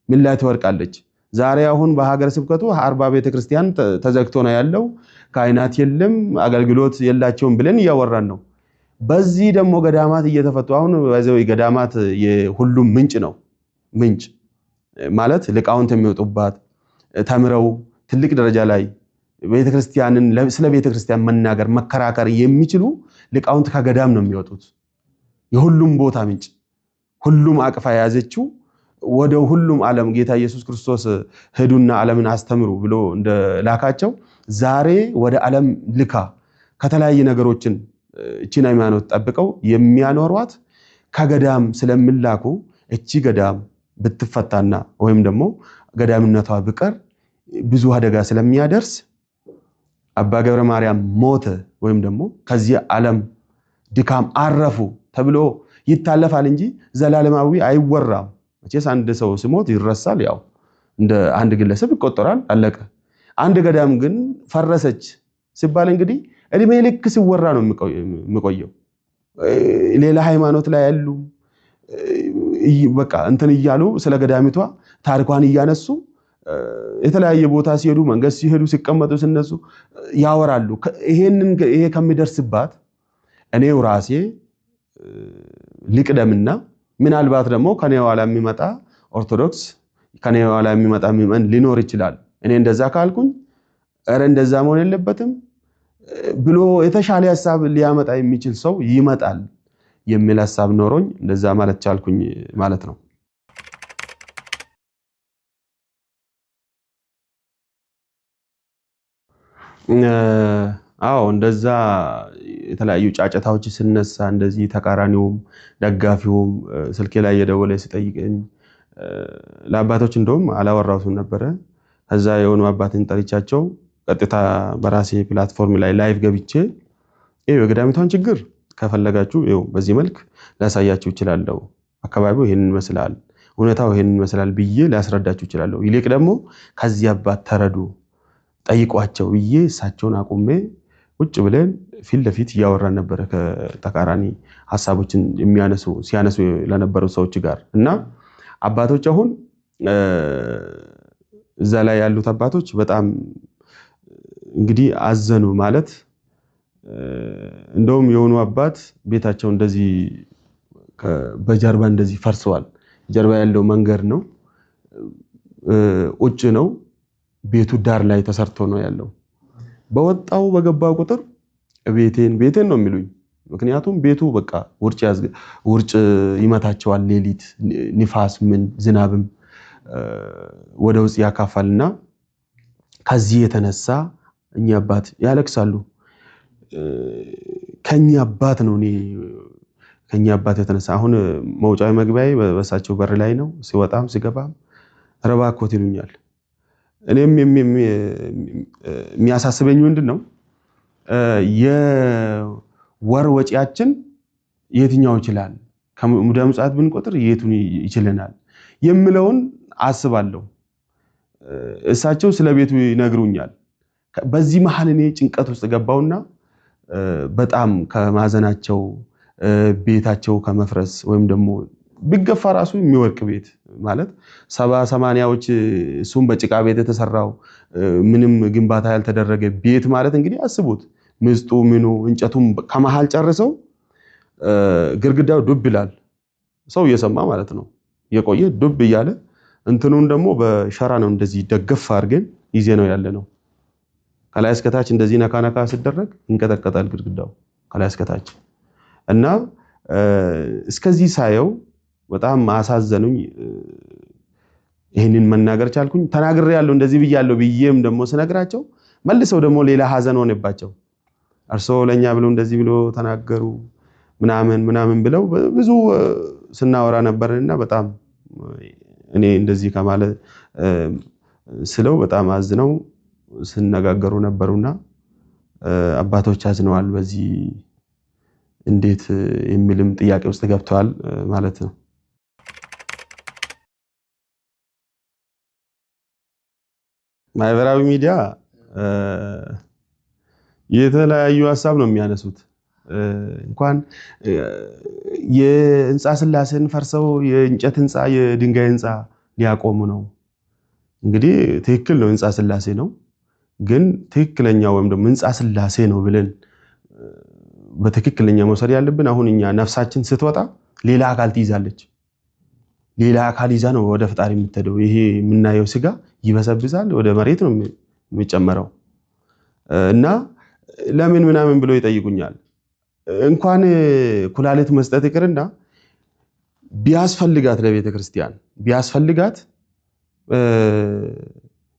ምን ላይ ትወርቃለች? ዛሬ አሁን በሀገረ ስብከቱ 40 ቤተክርስቲያን ተዘግቶ ነው ያለው፣ ካህናት የለም፣ አገልግሎት የላቸውም ብለን እያወራን ነው። በዚህ ደግሞ ገዳማት እየተፈቱ አሁን ባይዘው ገዳማት የሁሉም ምንጭ ነው። ምንጭ ማለት ሊቃውንት የሚወጡባት ተምረው ትልቅ ደረጃ ላይ ቤተክርስቲያንን ስለ ቤተክርስቲያን መናገር መከራከር የሚችሉ ሊቃውንት ከገዳም ነው የሚወጡት። የሁሉም ቦታ ምንጭ ሁሉም አቅፋ የያዘችው ወደ ሁሉም ዓለም ጌታ ኢየሱስ ክርስቶስ ሄዱና ዓለምን አስተምሩ ብሎ እንደላካቸው ዛሬ ወደ ዓለም ልካ ከተለያየ ነገሮችን እቺን ሃይማኖት ጠብቀው የሚያኖሯት ከገዳም ስለምላኩ እቺ ገዳም ብትፈታና ወይም ደግሞ ገዳምነቷ ብቀር ብዙ አደጋ ስለሚያደርስ አባ ገብረ ማርያም ሞተ ወይም ደግሞ ከዚህ ዓለም ድካም አረፉ ተብሎ ይታለፋል እንጂ ዘላለማዊ አይወራም። መቼስ አንድ ሰው ሲሞት ይረሳል፣ ያው እንደ አንድ ግለሰብ ይቆጠራል፣ አለቀ። አንድ ገዳም ግን ፈረሰች ሲባል እንግዲህ እድሜ ልክ ሲወራ ነው የሚቆየው። ሌላ ሃይማኖት ላይ ያሉ በቃ እንትን እያሉ ስለ ገዳሚቷ ታሪኳን እያነሱ የተለያየ ቦታ ሲሄዱ መንገድ ሲሄዱ ሲቀመጡ ሲነሱ ያወራሉ። ይሄ ከሚደርስባት እኔው ራሴ ልቅደምና ምናልባት ደግሞ ከኔ ኋላ የሚመጣ ኦርቶዶክስ ከኔ ኋላ የሚመጣ ምዕመን ሊኖር ይችላል። እኔ እንደዛ ካልኩኝ ኧረ እንደዛ መሆን የለበትም ብሎ የተሻለ ሐሳብ ሊያመጣ የሚችል ሰው ይመጣል የሚል ሐሳብ ኖሮኝ እንደዛ ማለት ቻልኩኝ ማለት ነው። አዎ እንደዛ የተለያዩ ጫጫታዎች ሲነሳ እንደዚህ ተቃራኒውም ደጋፊውም ስልኬ ላይ የደወለ ሲጠይቀኝ ለአባቶች እንደውም አላወራሁትም ነበረ። ከዛ የሆኑ አባትን ጠርቻቸው ቀጥታ በራሴ ፕላትፎርም ላይ ላይቭ ገብቼ የገዳሚቷን ችግር ከፈለጋችሁ በዚህ መልክ ላሳያችሁ እችላለሁ፣ አካባቢው ይሄንን ይመስላል፣ ሁኔታው ይሄንን ይመስላል ብዬ ላስረዳችሁ እችላለሁ። ይልቅ ደግሞ ከዚህ አባት ተረዱ ጠይቋቸው ብዬ እሳቸውን አቁሜ ቁጭ ብለን ፊት ለፊት እያወራን ነበረ ከተቃራኒ ሐሳቦችን ሲያነሱ ለነበሩ ሰዎች ጋር እና አባቶች አሁን እዛ ላይ ያሉት አባቶች በጣም እንግዲህ አዘኑ ማለት እንደውም የሆኑ አባት ቤታቸው እንደዚህ በጀርባ እንደዚህ ፈርሰዋል። ጀርባ ያለው መንገድ ነው፣ ውጭ ነው፣ ቤቱ ዳር ላይ ተሰርቶ ነው ያለው። በወጣው በገባው ቁጥር ቤቴን ነው የሚሉኝ። ምክንያቱም ቤቱ በቃ ውርጭ ይመታቸዋል፣ ሌሊት ንፋስ ምን ዝናብም ወደ ውስጥ ያካፋልና ከዚህ የተነሳ እኛ አባት ያለቅሳሉ። ከኛ አባት ነው ከኛ አባት የተነሳ አሁን መውጫው መግቢያዬ በሳቸው በር ላይ ነው። ሲወጣም ሲገባም ረባኮት ይሉኛል። እኔም የሚያሳስበኝ ምንድነው የወር ወጪያችን የትኛው ይችላል ከሙዳየ ምጽዋት ብንቆጥር የቱን ይችለናል የምለውን አስባለሁ። እሳቸው ስለ ቤቱ ይነግሩኛል። በዚህ መሃል እኔ ጭንቀት ውስጥ ገባውና በጣም ከማዘናቸው ቤታቸው ከመፍረስ ወይም ደግሞ ቢገፋ ራሱ የሚወርቅ ቤት ማለት 70-80ዎች እሱም በጭቃ ቤት የተሰራው ምንም ግንባታ ያልተደረገ ቤት ማለት እንግዲህ አስቡት። ምስጡ ምኑ እንጨቱም ከመሃል ጨርሰው ግርግዳው ዱብ ይላል። ሰው እየሰማ ማለት ነው የቆየ ዱብ እያለ እንትኑን ደግሞ በሸራ ነው እንደዚህ ደገፍ አድርገን ይዜ ነው ያለ ነው። ከላይ እስከታች እንደዚህ ነካነካ ሲደረግ እንቀጠቀጣል ግርግዳው ከላይ እስከታች እና እስከዚህ ሳየው በጣም አሳዘኑኝ። ይሄንን መናገር ቻልኩኝ። ተናግሬ ያለው እንደዚህ ብያለሁ ብዬም ደግሞ ስነግራቸው መልሰው ደግሞ ሌላ ሀዘን ሆነባቸው። እርሶ ለኛ ብሎ እንደዚህ ብሎ ተናገሩ ምናምን ብለው ብዙ ስናወራ ነበርና በጣም እኔ እንደዚህ ከማለት ስለው በጣም አዝነው ስነጋገሩ ነበሩና አባቶች አዝነዋል በዚህ እንዴት የሚልም ጥያቄ ውስጥ ገብተዋል ማለት ነው። ማህበራዊ ሚዲያ የተለያዩ ሐሳብ ነው የሚያነሱት። እንኳን የህንጻ ስላሴን ፈርሰው የእንጨት ህንጻ የድንጋይ ህንጻ ሊያቆሙ ነው። እንግዲህ ትክክል ነው፣ ህንጻ ስላሴ ነው። ግን ትክክለኛው ወይም ደግሞ ህንጻ ስላሴ ነው ብለን በትክክለኛ መውሰድ ያለብን አሁን እኛ ነፍሳችን ስትወጣ ሌላ አካል ትይዛለች። ሌላ አካል ይዛ ነው ወደ ፈጣሪ የምትሄደው። ይሄ የምናየው ስጋ ይበሰብሳል፣ ወደ መሬት ነው የሚጨመረው እና ለምን ምናምን ብሎ ይጠይቁኛል። እንኳን ኩላሊት መስጠት ይቅርና ቢያስፈልጋት ለቤተ ክርስቲያን ቢያስፈልጋት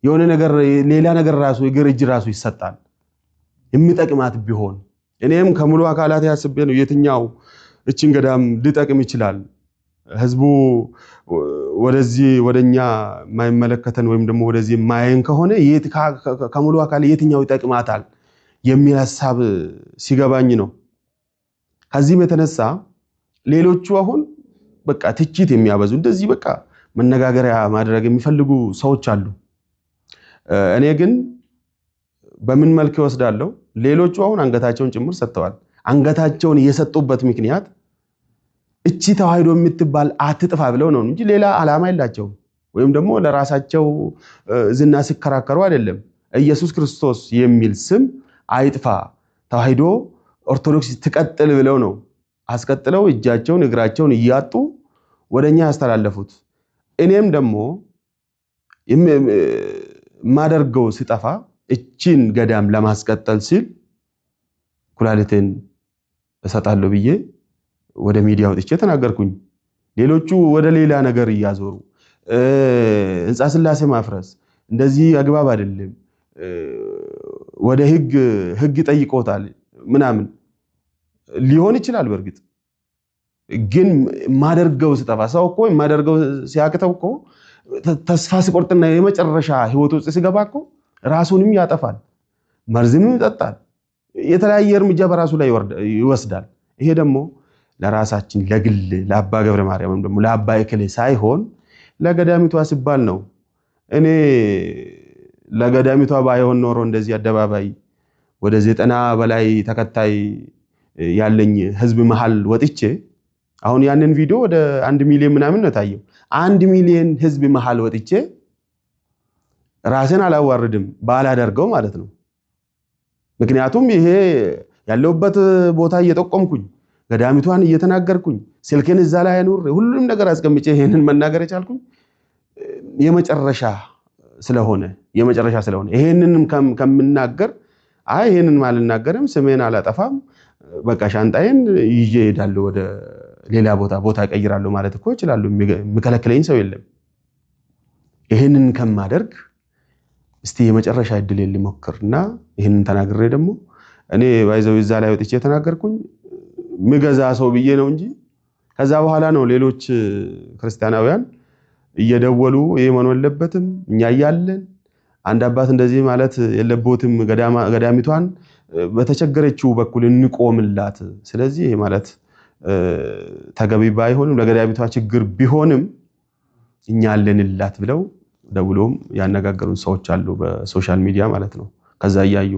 የሆነ ነገር ሌላ ነገር ራሱ እግር እጅ ራሱ ይሰጣል የሚጠቅማት ቢሆን። እኔም ከሙሉ አካላት ያስቤ ነው የትኛው እቺን ገዳም ሊጠቅም ይችላል፣ ህዝቡ ወደዚህ ወደኛ የማይመለከተን ወይም ደግሞ ወደዚህ የማያየን ከሆነ ከሙሉ አካል የትኛው ይጠቅማታል የሚል ሐሳብ ሲገባኝ ነው። ከዚህም የተነሳ ሌሎቹ አሁን በቃ ትችት የሚያበዙ እንደዚህ በቃ መነጋገሪያ ማድረግ የሚፈልጉ ሰዎች አሉ። እኔ ግን በምን መልክ ይወስዳለሁ? ሌሎቹ አሁን አንገታቸውን ጭምር ሰጥተዋል። አንገታቸውን የሰጡበት ምክንያት እቺ ተዋህዶ የምትባል አትጥፋ ብለው ነው እንጂ ሌላ ዓላማ የላቸውም። ወይም ደግሞ ለራሳቸው ዝና ሲከራከሩ አይደለም። ኢየሱስ ክርስቶስ የሚል ስም አይጥፋ፣ ተዋህዶ ኦርቶዶክስ ትቀጥል ብለው ነው አስቀጥለው እጃቸውን እግራቸውን እያጡ ወደኛ ያስተላለፉት። እኔም ደግሞ ማደርገው ሲጠፋ እቺን ገዳም ለማስቀጠል ሲል ኩላሊቴን እሰጣለሁ ብዬ ወደ ሚዲያ ወጥቼ ተናገርኩኝ። ሌሎቹ ወደ ሌላ ነገር እያዞሩ ሕንፃ ሥላሴ ማፍረስ እንደዚህ አግባብ አይደለም፣ ወደ ህግ ጠይቆታል ምናምን ሊሆን ይችላል። በእርግጥ ግን ማደርገው ሲጠፋ ሰው እኮ ማደርገው ሲያቅተው እኮ ተስፋ ሲቆርጥና የመጨረሻ ህይወት ውስጥ ሲገባ እኮ ራሱንም ያጠፋል፣ መርዝንም ይጠጣል፣ የተለያየ እርምጃ በራሱ ላይ ይወስዳል። ይሄ ደግሞ ለራሳችን ለግል ለአባ ገብረ ማርያም ወይም ደግሞ ለአባ እከሌ ሳይሆን ለገዳሚቷ ሲባል ነው። እኔ ለገዳሚቷ ባይሆን ኖሮ እንደዚህ አደባባይ ወደ 90 በላይ ተከታይ ያለኝ ህዝብ መሃል ወጥቼ አሁን ያንን ቪዲዮ ወደ 1 ሚሊዮን ምናምን ነው ታየው። 1 ሚሊዮን ህዝብ መሃል ወጥቼ ራሴን አላዋርድም ባላደርገው ማለት ነው። ምክንያቱም ይሄ ያለውበት ቦታ እየጠቆምኩኝ ገዳሚቷን እየተናገርኩኝ ስልኬን እዛ ላይ አኑር ሁሉም ነገር አስቀምጬ ይሄንን መናገር የቻልኩኝ የመጨረሻ ስለሆነ ይሄንንም ከምናገር ይሄንን ማልናገርም ስሜን አላጠፋም በቃ ሻንጣዬን ይዤ እሄዳለሁ ወደ ሌላ ቦታ እቀይራለሁ ማለት እኮ እችላለሁ። የሚከለክለኝ ሰው የለም። ይሄንን ከማደርግ እስቲ የመጨረሻ እድል ልሞክርና ይሄንን ተናግሬ ደግሞ እኔ ባይዘው እዛ ላይ ወጥቼ ተናገርኩኝ ምገዛ ሰው ብዬ ነው እንጂ ከዛ በኋላ ነው ሌሎች ክርስቲያናውያን እየደወሉ ይሄ መሆን የለበትም እኛ ያያለን አንድ አባት እንደዚህ ማለት የለቦትም ገዳሚቷን በተቸገረችው በኩል እንቆምላት። ስለዚህ ይሄ ማለት ተገቢ ባይሆንም ለገዳሚቷ ችግር ቢሆንም እኛ አለንላት ብለው ደውሎም ያነጋገሩን ሰዎች አሉ በሶሻል ሚዲያ ማለት ነው። ከዛ ያያዩ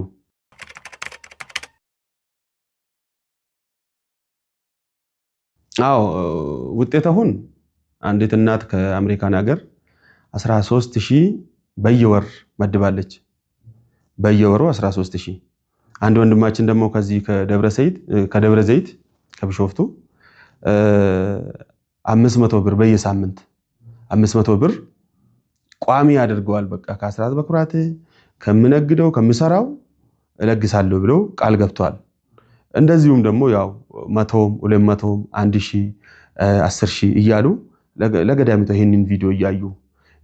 ውጤት አሁን አንዲት እናት ከአሜሪካን ሀገር 13000 በየወር መድባለች። በየወሩ 13000። አንድ ወንድማችን ደግሞ ከዚህ ከደብረ ዘይት ከብሾፍቱ 500 ብር በየሳምንት 500 ብር ቋሚ ያደርገዋል። በቃ ከአስራት በኩራት ከምነግደው ከምሰራው እለግሳለሁ ብሎ ቃል ገብቷል። እንደዚሁም ደግሞ ያው 100 200 1000 10000 እያሉ ለገዳሚቷ ይሄንን ቪዲዮ እያዩ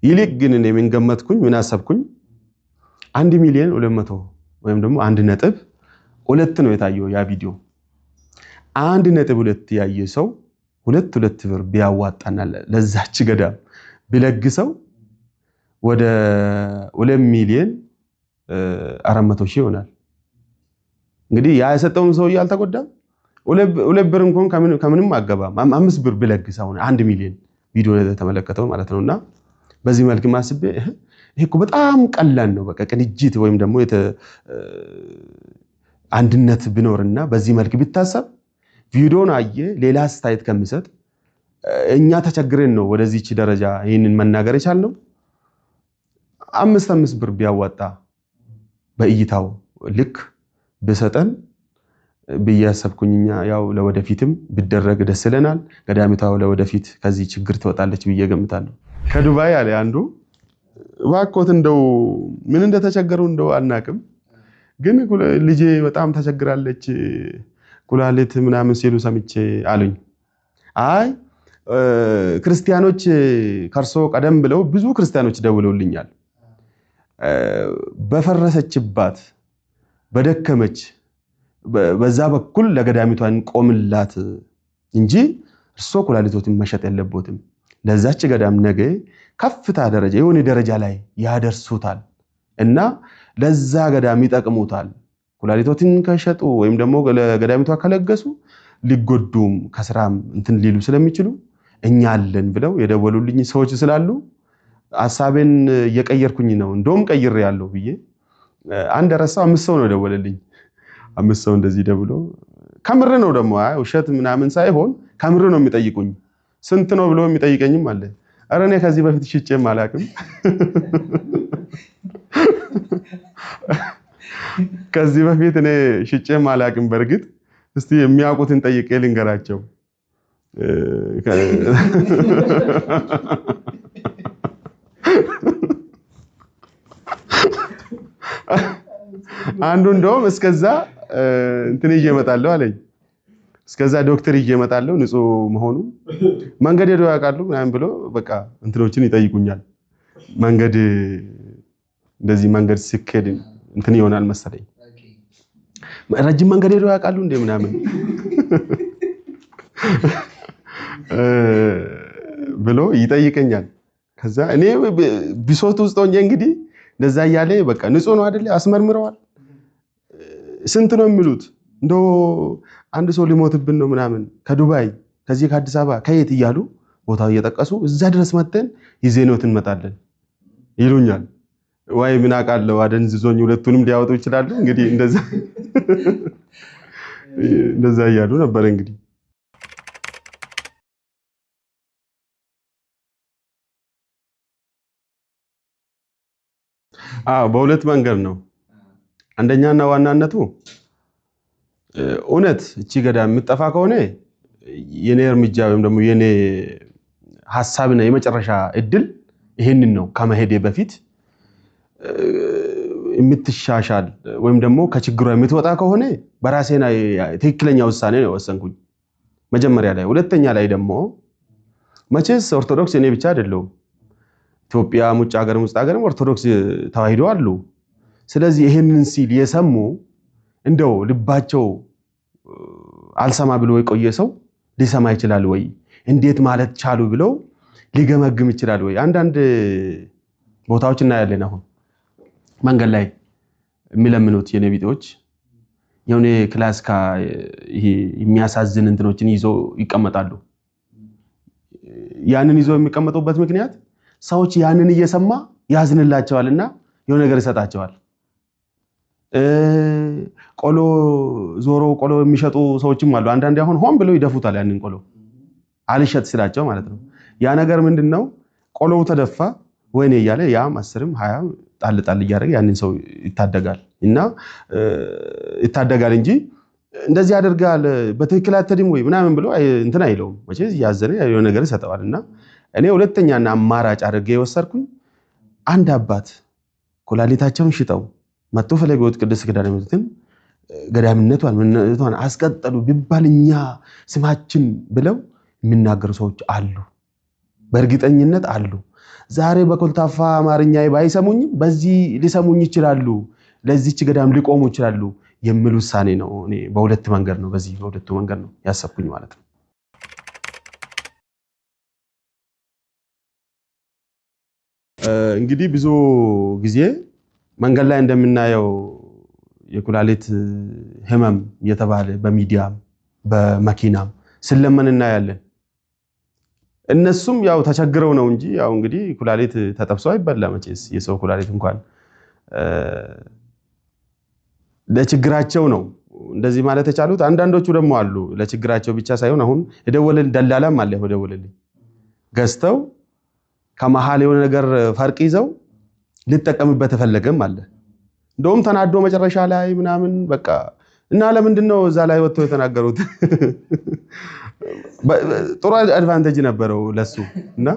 ይልቅ ግን እኔ ምን ገመትኩኝ ምን አሰብኩኝ 1 ሚሊዮን 200 ወይም ደግሞ 1.2 ነው የታየው ያ ቪዲዮ። 1.2 ያየ ሰው 2 ብር ቢያዋጣና ለዛች ገዳም ቢለግሰው ወደ 2 ሚሊዮን 400 ሺህ ይሆናል። እንግዲህ ያ የሰጠውን ሰው ያልተጎዳም 2 ብር እንኳን ከምንም አገባም 5 ብር ቢለግሰው 1 ሚሊዮን ቪዲዮ ተመለከተው ማለት ነውና በዚህ መልክ ማስቤ ይሄ እኮ በጣም ቀላል ነው። በቃ ቅንጅት ወይም ደግሞ አንድነት ቢኖርና በዚህ መልክ ቢታሰብ ቪዲዮን አየ ሌላ አስተያየት ከሚሰጥ እኛ ተቸግረን ነው ወደዚህች ደረጃ ይሄንን መናገር የቻልነው። 5 ብር ቢያዋጣ በእይታው ልክ በሰጠን በያሰብኩኝኛ ያው ለወደፊትም ቢደረግ ደስ ይለናል። ገዳሚቷው ለወደፊት ከዚህ ችግር ትወጣለች ብዬ ገምታለሁ። ከዱባይ አለ አንዱ ዋቆት እንደው ምን እንደተቸገሩ እንደው አናቅም፣ ግን ልጄ በጣም ተቸግራለች ኩላሊት ምናምን ሲሉ ሰምቼ አሉኝ። አይ ክርስቲያኖች ከርሶ ቀደም ብለው ብዙ ክርስቲያኖች ደውለውልኛል። በፈረሰችባት በደከመች በዛ በኩል ለገዳሚቷን ቆምላት እንጂ እርሶ ኩላሊቶትን መሸጥ የለቦትም። ለዛች ገዳም ነገ ከፍታ ደረጃ የሆነ ደረጃ ላይ ያደርሱታል እና ለዛ ገዳም ይጠቅሙታል። ኩላሊቶትን ከሸጡ ወይም ደግሞ ለገዳሚቷ ከለገሱ ሊጎዱም ከስራም እንትን ሊሉ ስለሚችሉ እኛ አለን ብለው የደወሉልኝ ሰዎች ስላሉ ሐሳቤን እየቀየርኩኝ ነው። እንደውም ቀይሬ ያለው ብዬ አንድ ረሳው 5 ሰው ነው ደወለልኝ። 5 ሰው እንደዚህ ደብሎ ከምር ነው ደግሞ ውሸት ምናምን ሳይሆን ከምር ነው የሚጠይቁኝ። ስንት ነው ብሎ የሚጠይቀኝም አለ። ኧረ እኔ ከዚህ በፊት ሽጬም አላውቅም። ከዚህ በፊት እኔ ሽጬም አላውቅም። በርግጥ እስቲ የሚያውቁትን ጠይቄ ልንገራቸው። አንዱ እንደውም እስከዛ እንትን ይዤ እመጣለሁ አለኝ። እስከዛ ዶክተር ይዤ እመጣለሁ ንጹህ መሆኑ መንገድ ሄዶ ያውቃሉ ምናምን ብሎ በቃ እንትኖችን ይጠይቁኛል። መንገድ እንደዚህ መንገድ ሲከድ እንትን ይሆናል መሰለኝ። ረጅም መንገድ ሄዶ ያውቃሉ እንዴ ምናምን ብሎ ይጠይቀኛል። ከዛ እኔ ቢሶት ውስጥ ሆኜ እንግዲህ እንደዛ እያለ በቃ ንጹህ ነው አይደለ አስመርምረዋል። ስንት ነው የሚሉት እንደው አንድ ሰው ሊሞትብን ነው ምናምን ከዱባይ ከዚህ ከአዲስ አበባ ከየት እያሉ ቦታው እየጠቀሱ እዛ ድረስ መተን ይዘነውት እንመጣለን ይሉኛል። ወይ ምን አውቃለሁ አደንዝዞኝ ሁለቱንም ሊያወጡ ይችላሉ። እንግዲህ እንደዛ እያሉ ነበር እንግዲህ በሁለት መንገድ ነው። አንደኛና ዋናነቱ እውነት እቺ ገዳም የምትጠፋ ከሆነ የኔ እርምጃ ወይም ደግሞ የኔ ሐሳብና የመጨረሻ እድል ይሄንን ነው። ከመሄዴ በፊት የምትሻሻል ወይም ደግሞ ከችግሯ የምትወጣ ከሆነ በራሴና ትክክለኛ ውሳኔ ነው ወሰንኩኝ መጀመሪያ ላይ። ሁለተኛ ላይ ደግሞ መቼስ ኦርቶዶክስ እኔ ብቻ አይደለም ኢትዮጵያ ሙጭ ሀገርም ውስጥ ሀገርም ኦርቶዶክስ ተዋሂዶ አሉ። ስለዚህ ይሄንን ሲል የሰሙ እንደው ልባቸው አልሰማ ብሎ የቆየ ሰው ሊሰማ ይችላል ወይ እንዴት ማለት ቻሉ ብለው ሊገመግም ይችላል ወይ? አንዳንድ ቦታዎች እናያለን። አሁን መንገድ ላይ የሚለምኑት የነቢጤዎች የሆነ ክላስካ ይሄ የሚያሳዝን እንትኖችን ይዞ ይቀመጣሉ። ያንን ይዞ የሚቀመጡበት ምክንያት ሰዎች ያንን እየሰማ ያዝንላቸዋልና የሆነ ነገር ይሰጣቸዋል። ቆሎ ዞሮ ቆሎ የሚሸጡ ሰዎችም አሉ። አንዳንዴ አሁን ሆን ብለው ይደፉታል ያንን ቆሎ አልሸጥ ሲላቸው ማለት ነው። ያ ነገር ምንድነው? ቆሎው ተደፋ ወይኔ እያለ ያም 10ም 20ም ጣል ጣል እያደረገ ያንን ሰው ይታደጋል እና ይታደጋል እንጂ እንደዚህ ያደርጋል በትክክል አትድም ወይ ምናምን ብሎ እንትን አይለውም። መቼስ ያዘነ የሆነ ነገር ይሰጠዋልና እኔ ሁለተኛና አማራጭ አድርጌ የወሰድኩኝ አንድ አባት ኩላሊታቸውን ሽጠው መጥቶ ፈለገ ሕይወት ቅድስት ኪዳነ ምሕረትን ገዳምነቷን አስቀጠሉ ቢባልኛ ስማችን ብለው የሚናገሩ ሰዎች አሉ፣ በእርግጠኝነት አሉ። ዛሬ በኮልታፋ አማርኛ ባይሰሙኝም በዚህ ሊሰሙኝ ይችላሉ፣ ለዚህች ገዳም ሊቆሙ ይችላሉ የሚል ውሳኔ ነው። እኔ በሁለት መንገድ ነው በዚህ በሁለቱ መንገድ ነው ያሰብኩኝ ማለት ነው። እንግዲህ ብዙ ጊዜ መንገድ ላይ እንደምናየው የኩላሊት ህመም እየተባለ በሚዲያም በመኪናም ስለምን እናያለን። እነሱም ያው ተቸግረው ነው እንጂ ያው እንግዲህ ኩላሊት ተጠብሶ አይበላ መቼስ የሰው ኩላሊት እንኳን ለችግራቸው ነው እንደዚህ ማለት የቻሉት። አንዳንዶቹ ደግሞ አሉ ለችግራቸው ብቻ ሳይሆን አሁን የደወለልኝ ደላላም አለ የደወለልኝ ገዝተው ከመሃል የሆነ ነገር ፈርቅ ይዘው ሊጠቀምበት ተፈለገም አለ። እንደውም ተናዶ መጨረሻ ላይ ምናምን በቃ እና ለምንድነው እዛ ላይ ወጥተው የተናገሩት? ጥሩ አድቫንቴጅ ነበረው ለሱ እና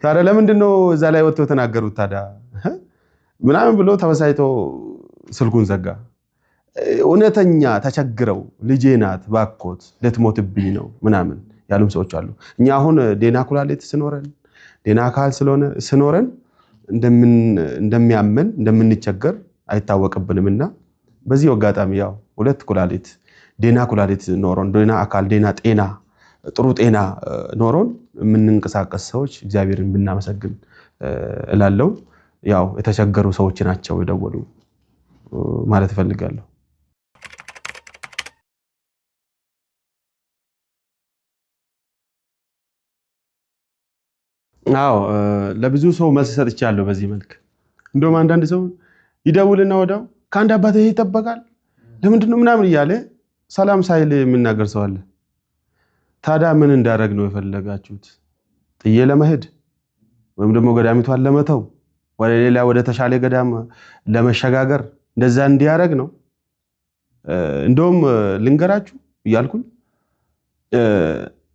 ታዲያ ለምንድነው እዛ ላይ ወጥተው የተናገሩት ታዲያ ምናምን ብሎ ተበሳይቶ ስልኩን ዘጋ። እውነተኛ ተቸግረው ልጄ ናት ባኮት ልትሞትብኝ ነው ምናምን ያሉም ሰዎች አሉ። እኛ አሁን ዴና ኩላሊት ስኖረን ዴና አካል ስኖረን እንደሚያመን እንደምንቸገር አይታወቅብንምና በዚህ አጋጣሚ ያው ሁለት ኩላሊት ዴና ኩላሊት ኖሮን ዴና አካል ዴና ጤና ጥሩ ጤና ኖሮን የምንንቀሳቀስ ሰዎች እግዚአብሔርን ብናመሰግን እላለሁ። ያው የተቸገሩ ሰዎች ናቸው የደወሉ ማለት እፈልጋለሁ። አዎ ለብዙ ሰው መልስ ሰጥቻለሁ በዚህ መልክ። እንደውም አንዳንድ ሰው ይደውልና ወዳው ከአንድ አባቴ ይጠበቃል ለምንድን ነው ምናምን እያለ ሰላም ሳይል የሚናገር ሰው አለ። ታዲያ ምን እንዳደረግ ነው የፈለጋችሁት? ጥዬ ለመሄድ ወይም ደግሞ ገዳሚቷን ለመተው ወደ ሌላ ወደ ተሻለ ገዳም ለመሸጋገር እንደዛ እንዲያደርግ ነው? እንደውም ልንገራችሁ እያልኩኝ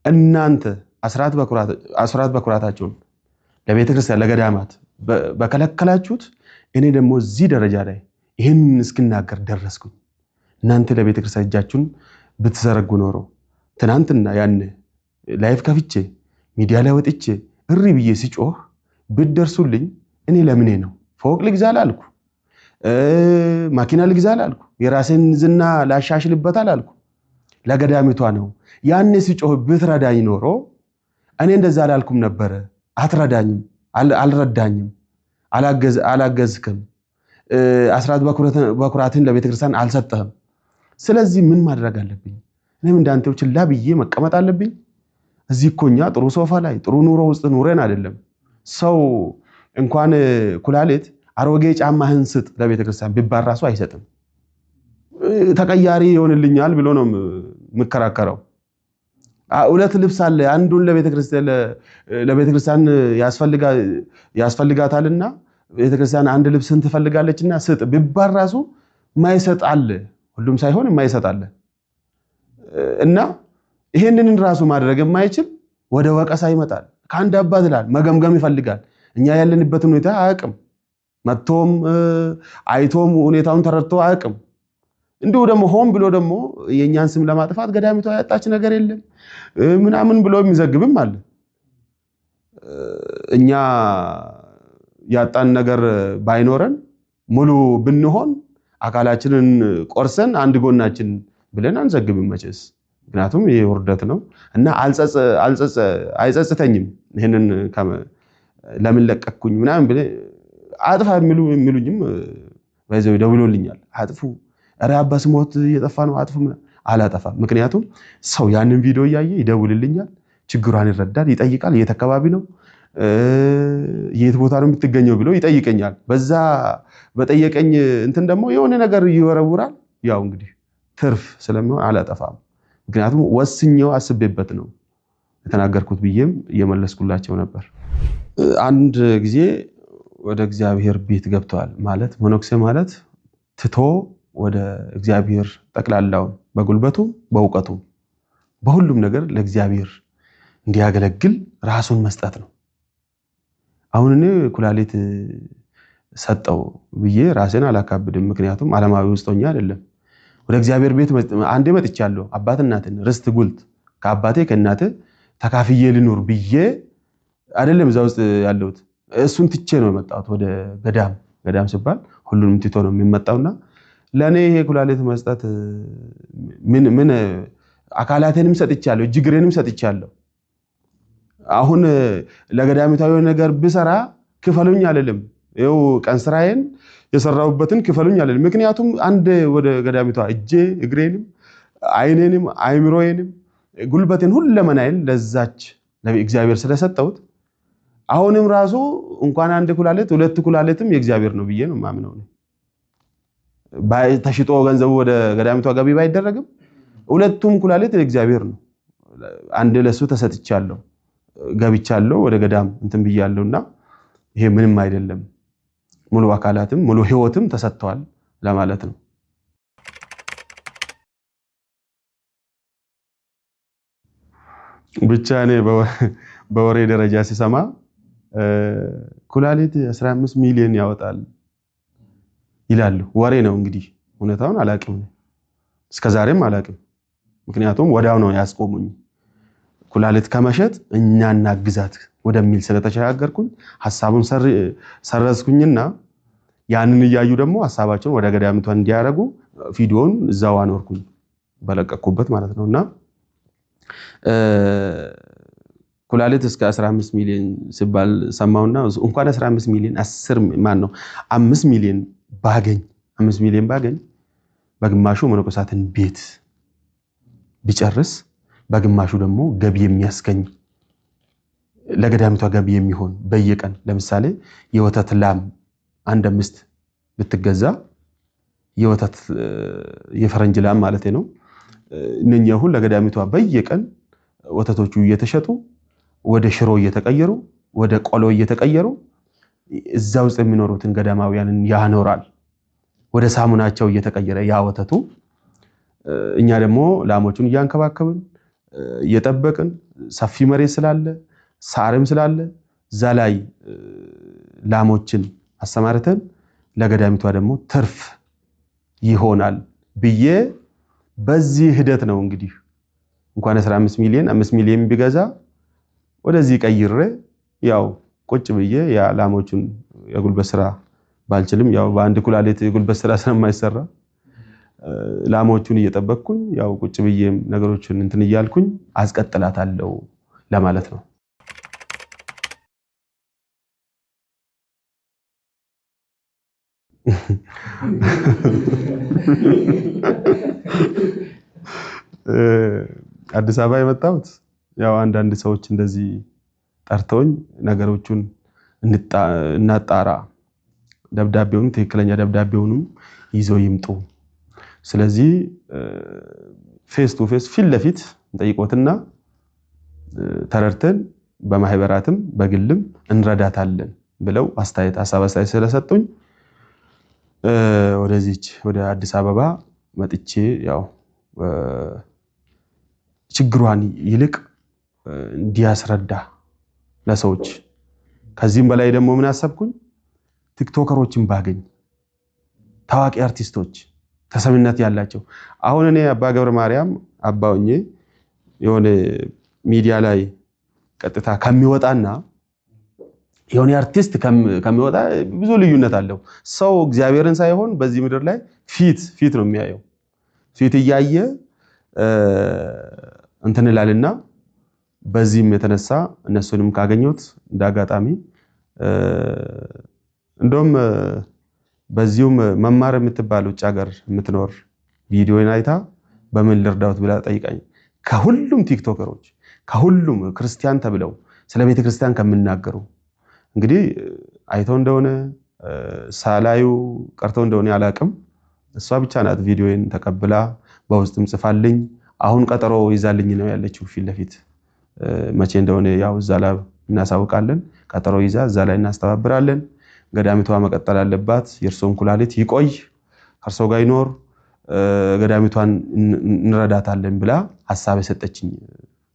እናንተ አስራት በኩራታቸውን ለቤተ ክርስቲያን ለገዳማት በከለከላችሁት እኔ ደግሞ እዚህ ደረጃ ላይ ይህን እስክናገር ደረስኩኝ። እናንተ ለቤተ ክርስቲያን እጃችሁን ብትዘረጉ ኖሮ ትናንትና ያን ላይፍ ከፍቼ ሚዲያ ላይ ወጥቼ እሪ ብዬ ሲጮህ ብትደርሱልኝ እኔ ለምኔ ነው? ፎቅ ልግዛ አላልኩ፣ ማኪና ልግዛ አላልኩ፣ የራሴን ዝና ላሻሽልበት አላልኩ። ለገዳሚቷ ነው። ያኔ ሲጮህ ብትረዳኝ ኖሮ እኔ እንደዛ አላልኩም ነበረ። አትረዳኝም፣ አልረዳኝም፣ አላገዝክም፣ አስራት በኩራትን ለቤተክርስቲያን አልሰጠህም። ስለዚህ ምን ማድረግ አለብኝ? እኔም እንዳንተው ችላ ብዬ መቀመጥ አለብኝ? እዚህ እኮ እኛ ጥሩ ሶፋ ላይ ጥሩ ኑሮ ውስጥ ኑረን አይደለም። ሰው እንኳን ኩላሊት አሮጌ ጫማህን ስጥ ለቤተክርስቲያን ቢባል ራሱ አይሰጥም። ተቀያሪ ይሆንልኛል ብሎ ነው የምከራከረው። ሁለት ልብስ አለ፣ አንዱን ለቤተክርስቲያን ያስፈልጋታልና ቤተክርስቲያን አንድ ልብስን ትፈልጋለችና ስጥ ቢባል ራሱ ማይሰጥ አለ። ሁሉም ሳይሆን የማይሰጥ አለ። እና ይሄንን ራሱ ማድረግ የማይችል ወደ ወቀሳ ይመጣል። ከአንድ አባት ይላል መገምገም ይፈልጋል። እኛ ያለንበትን ሁኔታ አያውቅም። መጥቶም አይቶም ሁኔታውን ተረድቶ አያውቅም። እንዲሁ ደግሞ ሆን ብሎ ደግሞ የኛን ስም ለማጥፋት ገዳሚቷ ያጣች ነገር የለም ምናምን ብሎ የሚዘግብም አለ። እኛ ያጣን ነገር ባይኖረን ሙሉ ብንሆን አካላችንን ቆርሰን አንድ ጎናችን ብለን አንዘግብም መቼስ። ምክንያቱም ይሄ ውርደት ነው እና አይጸጽተኝም። ይሄንን ለምን ለቀቅኩኝ ምናምን ብለ አጥፋ የሚሉኝም ባይዘው ደውሎልኛል። አጥፉ፣ ኧረ አባ ስሞት እየጠፋ ነው አጥፉ። አላጠፋም። ምክንያቱም ሰው ያንን ቪዲዮ እያየ ይደውልልኛል፣ ችግሯን ይረዳል፣ ይጠይቃል። የት አካባቢ ነው የት ቦታ ነው የምትገኘው ብሎ ይጠይቀኛል። በዛ በጠየቀኝ እንትን ደግሞ የሆነ ነገር ይወረውራል። ያው እንግዲህ ትርፍ ስለሚሆን አላጠፋም። ምክንያቱም ወስኜው አስቤበት ነው የተናገርኩት ብዬም እየመለስኩላቸው ነበር። አንድ ጊዜ ወደ እግዚአብሔር ቤት ገብተዋል ማለት መነኩሴ ማለት ትቶ ወደ እግዚአብሔር ጠቅላላውን በጉልበቱ በእውቀቱ በሁሉም ነገር ለእግዚአብሔር እንዲያገለግል ራሱን መስጠት ነው። አሁን እኔ ኩላሊት ሰጠው ብዬ ራሴን አላካብድም። ምክንያቱም ዓለማዊ ውስጥ ሆኜ አይደለም። ወደ እግዚአብሔር ቤት አንዴ መጥቻለሁ። አባት እናትን ርስት ጉልት ከአባቴ ከእናቴ ተካፍዬ ልኖር ብዬ አይደለም እዛ ውስጥ ያለሁት። እሱን ትቼ ነው የመጣሁት ወደ ገዳም ሲባል ሁሉንም ትቶ ነው የሚመጣውና ለኔ ይሄ ኩላሊት መስጠት ምን አካላቴንም ሰጥቻለሁ፣ እጅግሬንም ሰጥቻለሁ። አሁን ለገዳሚታዊ ነገር ብሰራ ክፈሉኝ አልልም። ይኸው ቀን ስራዬን የሰራሁበትን ክፈሉኝ አልልም። ምክንያቱም አንድ ወደ ገዳሚቷ እጄ እግሬንም አይኔንም አይምሮዬንም ጉልበቴን ሁለመናዬን ለዛች ለእግዚአብሔር ስለሰጠሁት አሁንም ራሱ እንኳን አንድ ኩላሊት ሁለት ኩላሊትም የእግዚአብሔር ነው ብዬ ነው የማምነው። ተሽጦ ገንዘቡ ወደ ገዳሚቷ ገቢ ባይደረግም ሁለቱም ኩላሊት የእግዚአብሔር ነው። አንድ ለሱ ተሰጥቻለሁ፣ ገብቻለሁ፣ ወደ ገዳም እንትን ብያለሁና ይሄ ምንም አይደለም። ሙሉ አካላትም ሙሉ ህይወትም ተሰጥቷል ለማለት ነው። ብቻ እኔ በወሬ ደረጃ ሲሰማ ኩላሊት 15 ሚሊዮን ያወጣል ይላሉ። ወሬ ነው እንግዲህ፣ እውነታውን አላቅም፣ እስከዛሬም አላቅም። ምክንያቱም ወዲያው ነው ያስቆሙኝ። ኩላሊት ከመሸጥ እኛ እናግዛት ወደሚል ስለተሸጋገርኩኝ ሐሳቡን ሰረዝኩኝና ያንን እያዩ ደግሞ ሐሳባቸውን ወደ ገዳሚቷ እንዲያረጉ ቪዲዮውን እዛው አኖርኩኝ በለቀቅኩበት ማለት ነውና ኩላሊት እስከ 15 ሚሊዮን ሲባል ሰማውና እንኳን 15 ሚሊዮን 5 ሚሊዮን ባገኝ በግማሹ መነኮሳትን ቤት ቢጨርስ በግማሹ ደግሞ ገቢ የሚያስገኝ ለገዳሚቷ ገቢ የሚሆን በየቀን ለምሳሌ የወተት ላም 1 ብትገዛ የወተት የፈረንጅ ላም ማለት ነው። እነኛ ሁሉ ለገዳሚቷ በየቀን ወተቶቹ እየተሸጡ ወደ ሽሮ እየተቀየሩ ወደ ቆሎ እየተቀየሩ እዛ ውስጥ የሚኖሩትን ገዳማውያንን ያኖራል። ወደ ሳሙናቸው እየተቀየረ ያ ወተቱ እኛ ደግሞ ላሞቹን እያንከባከብን እየጠበቅን ሰፊ መሬት ስላለ ሳርም ስላለ እዛ ላይ ላሞችን አሰማርተን ለገዳሚቷ ደግሞ ትርፍ ይሆናል ብዬ በዚህ ሂደት ነው እንግዲህ እንኳን 15 ሚሊዮን 5 ሚሊዮን ቢገዛ ወደዚህ ቀይሬ ያው ቁጭ ብዬ ያ ላሞቹን የጉልበት ስራ ባልችልም ያው በአንድ ኩላሊት የጉልበት ስራ ስለማይሰራ ላሞቹን እየጠበቅኩኝ ያው ቁጭ ብዬ ነገሮችን እንትን እያልኩኝ አስቀጥላታለሁ ለማለት ነው። አዲስ አበባ የመጣሁት ያው አንዳንድ ሰዎች እንደዚህ ጠርተውኝ ነገሮቹን እናጣራ ደብዳቤውን ትክክለኛ ደብዳቤውንም ይዘው ይምጡ፣ ስለዚህ ፌስ ቱ ፌስ ፊት ለፊት እንጠይቆትና ተረድተን በማህበራትም በግልም እንረዳታለን ብለው ሀሳብ አስተያየት ስለሰጡኝ ወደ አዲስ አበባ መጥቼ ያው ችግሯን ይልቅ እንዲያስረዳ ለሰዎች ከዚህም በላይ ደግሞ ምን አሰብኩኝ ቲክቶከሮችን ባገኝ ታዋቂ አርቲስቶች ተሰሚነት ያላቸው አሁን እኔ አባ ገብረ ማርያም አባውኜ የሆነ ሚዲያ ላይ ቀጥታ ከሚወጣና የሆነ አርቲስት ከሚወጣ ብዙ ልዩነት አለው። ሰው እግዚአብሔርን ሳይሆን በዚህ ምድር ላይ ፊት ነው የሚያየው። ፊት እያየ እንትን ይላልና በዚህም የተነሳ እነሱንም ካገኘሁት እንዳጋጣሚ እንደውም በዚሁም መማር የምትባል ውጭ ሀገር የምትኖር ቪዲዮን አይታ በምን ልርዳውት ብላ ጠይቃኝ ከሁሉም ቲክቶከሮች ከሁሉም ክርስቲያን ተብለው ስለ ቤተ ክርስቲያን ከሚናገሩ እንግዲህ አይተው እንደሆነ ሳላዩ ቀርተው እንደሆነ ያላቅም እሷ ብቻ ናት ቪዲዮን ተቀብላ በውስጥም ጽፋልኝ አሁን ቀጠሮ ይዛልኝ ነው ያለችው ፊት ለፊት መቼ እንደሆነ ያው እዛ ላይ እናሳውቃለን። ቀጠሮ ይዛ እዛ ላይ እናስተባብራለን። ገዳሚቷ መቀጠል አለባት። የእርሶን ኩላሊት ይቆይ ከርሶ ጋር ይኖር ገዳሚቷን እንረዳታለን ብላ ሐሳብ የሰጠችኝ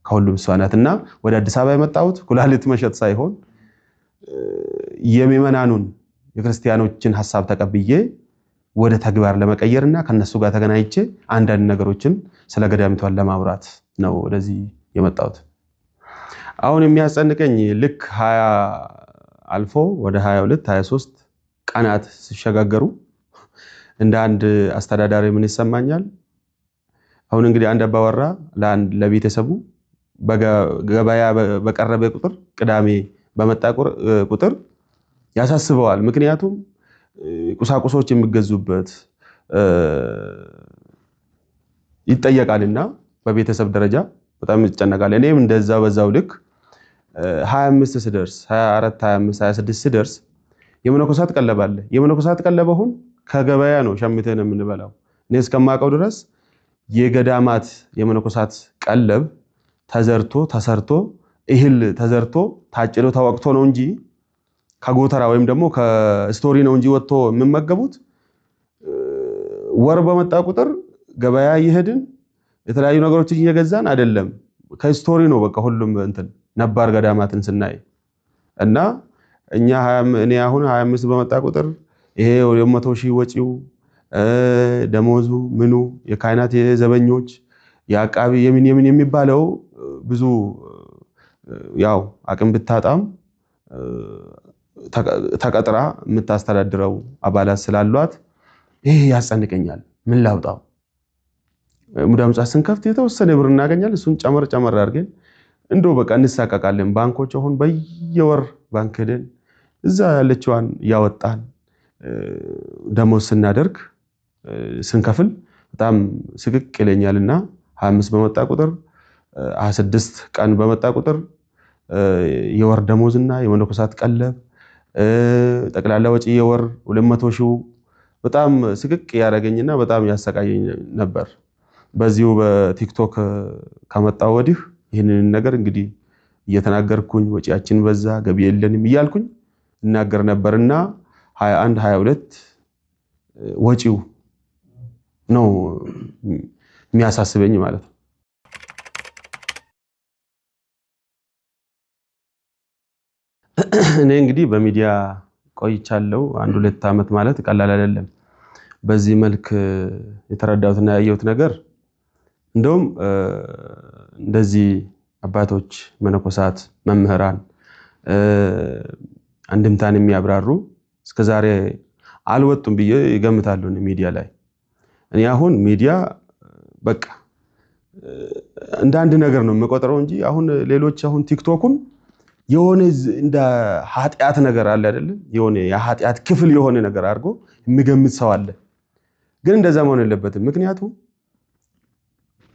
ከሁሉም እሷ ናትና ወደ አዲስ አበባ የመጣሁት ኩላሊት መሸጥ ሳይሆን የሚመናኑን የክርስቲያኖችን ሐሳብ ተቀብዬ ወደ ተግባር ለመቀየርና ከነሱ ጋር ተገናኝቼ አንዳንድ ነገሮችን ስለ ገዳሚቷን ለማውራት ነው ወደዚህ የመጣሁት። አሁን የሚያስጨንቀኝ ልክ 20 አልፎ ወደ 22 23 ቀናት ሲሸጋገሩ እንደ አንድ አስተዳዳሪ ምን ይሰማኛል? አሁን እንግዲህ አንድ አባወራ ለቤተሰቡ በገበያ በቀረበ ቁጥር ቅዳሜ በመጣ ቁጥር ያሳስበዋል። ምክንያቱም ቁሳቁሶች የሚገዙበት ይጠየቃልና በቤተሰብ ደረጃ በጣም ይጨነቃል። እኔም እንደዛው በዛው ልክ 25 ሲደርስ 24 25 26 ሲደርስ የመነኮሳት ቀለብ አለ። የመነኮሳት ቀለብ አሁን ከገበያ ነው ሸምተን የምንበላው። እኔ እስከማውቀው ድረስ የገዳማት የመነኮሳት ቀለብ ተዘርቶ ተሰርቶ እህል ተዘርቶ ታጭዶ ተወቅቶ ነው እንጂ ከጎተራ ወይም ደግሞ ከስቶሪ ነው እንጂ ወጥቶ የምመገቡት። ወር በመጣ ቁጥር ገበያ እየሄድን የተለያዩ ነገሮችን እየገዛን አይደለም። ከስቶሪ ነው በቃ ሁሉም እንትን ነባር ገዳማትን ስናይ እና እኔ አሁን 25 በመጣ ቁጥር ይሄ 100,000 ወጪው ደሞዙ ምኑ የካህናት የዘበኞች የአቃቢ የምን የሚባለው ብዙ ያው አቅም ብታጣም ተቀጥራ የምታስተዳድረው አባላት ስላሏት ይሄ ያስጨንቀኛል። ምን ላውጣው? ሙዳም ጻ ስንከፍት የተወሰነ ብር እናገኛለን። እሱን ጨመር አድርገን እንደው በቃ እንሳቀቃለን። ባንኮች አሁን በየወር ባንክ ሄደን እዛ ያለችዋን ያወጣን ደሞዝ ስናደርግ ስንከፍል በጣም ስቅቅ ይለኛልና 25 በመጣ ቁጥር 26 ቀን በመጣ ቁጥር የወር ደሞዝና የመነኮሳት ቀለብ ጠቅላላ ወጪ የወር 200 ሺህ በጣም ስቅቅ ያደረገኝና በጣም ያሰቃየኝ ነበር። በዚሁ በቲክቶክ ከመጣው ወዲህ ይህንን ነገር እንግዲህ እየተናገርኩኝ ወጪያችን በዛ ገቢ የለንም እያልኩኝ እናገር ነበርና 21 22 ወጪው ነው የሚያሳስበኝ ማለት ነው። እኔ እንግዲህ በሚዲያ ቆይቻለሁ 1-2 ዓመት ማለት ቀላል አይደለም። በዚህ መልክ የተረዳሁትና ያየሁት ነገር እንደውም እንደዚህ አባቶች፣ መነኮሳት፣ መምህራን አንድምታን የሚያብራሩ እስከዛሬ አልወጡም ብዬ ይገምታለሁ ሚዲያ ላይ። እኔ አሁን ሚዲያ በቃ እንደ አንድ ነገር ነው የምቆጥረው እንጂ አሁን ሌሎች አሁን ቲክቶኩን የሆነ እንደ ኃጢአት ነገር አለ አይደል? የሆነ የኃጢአት ክፍል የሆነ ነገር አድርጎ የሚገምት ሰው አለ። ግን እንደዛ መሆን የለበትም። ምክንያቱም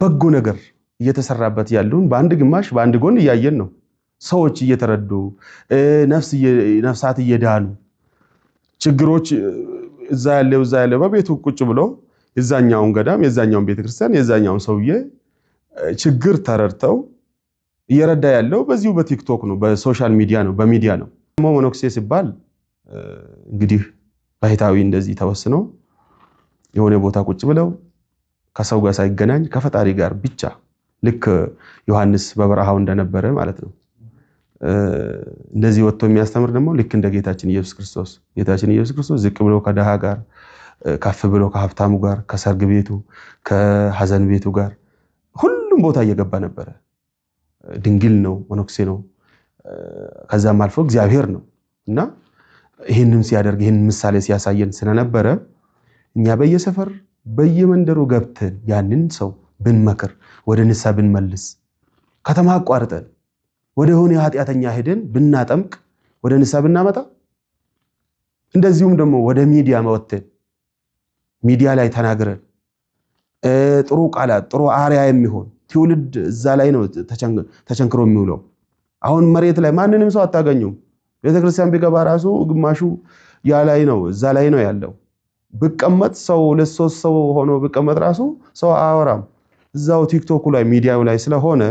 በጎ ነገር እየተሰራበት ያለውን በአንድ ግማሽ በአንድ ጎን እያየን ነው። ሰዎች እየተረዱ ነፍሳት እየዳኑ ችግሮች እዛ ያለው በቤቱ ቁጭ ብሎ የዛኛውን ገዳም የዛኛውን ቤተክርስቲያን የዛኛውን ሰውዬ ችግር ተረድተው እየረዳ ያለው በዚሁ በቲክቶክ ነው፣ በሶሻል ሚዲያ ነው፣ በሚዲያ ነው። መነኩሴ ሲባል እንግዲህ ባይታዊ እንደዚህ ተወስኖ የሆነ ቦታ ቁጭ ብለው ከሰው ጋር ሳይገናኝ ከፈጣሪ ጋር ብቻ ልክ ዮሐንስ በበረሃው እንደነበረ ማለት ነው። እንደዚህ ወጥቶ የሚያስተምር ደግሞ ልክ እንደ ጌታችን ኢየሱስ ክርስቶስ ዝቅ ብሎ ከደሃ ጋር ከፍ ብሎ ከሀብታሙ ጋር ከሰርግ ቤቱ ከሐዘን ቤቱ ጋር ሁሉም ቦታ እየገባ ነበረ። ድንግል ነው፣ መነኩሴ ነው፣ ከዛም አልፎ እግዚአብሔር ነው እና ይህንን ሲያደርግ ይህንን ምሳሌ ሲያሳየን ስለነበረ እኛ በየሰፈር በየመንደሩ ገብተን ያንን ሰው ብንመክር ወደ ንስሐ ብንመልስ ከተማ አቋርጠን ወደ ሆነ ኃጢአተኛ ሄደን ብናጠምቅ ወደ ንስሐ ብናመጣ እንደዚሁም ደግሞ ወደ ሚዲያ መወተን ሚዲያ ላይ ተናግረን ጥሩ ቃላት ጥሩ አርአያ የሚሆን ትውልድ እዛ ላይ ነው ተቸንክሮ የሚውለው። አሁን መሬት ላይ ማንንም ሰው አታገኙም። ቤተክርስቲያን ቢገባ ራሱ ግማሹ ያ ላይ ነው እዛ ላይ ነው ያለው። ብቀመጥ ሰው 2-3 ሰው ሆኖ ብቀመጥ ራሱ ሰው አያወራም። እዛው ቲክቶኩ ላይ ሚዲያው ላይ ስለሆነ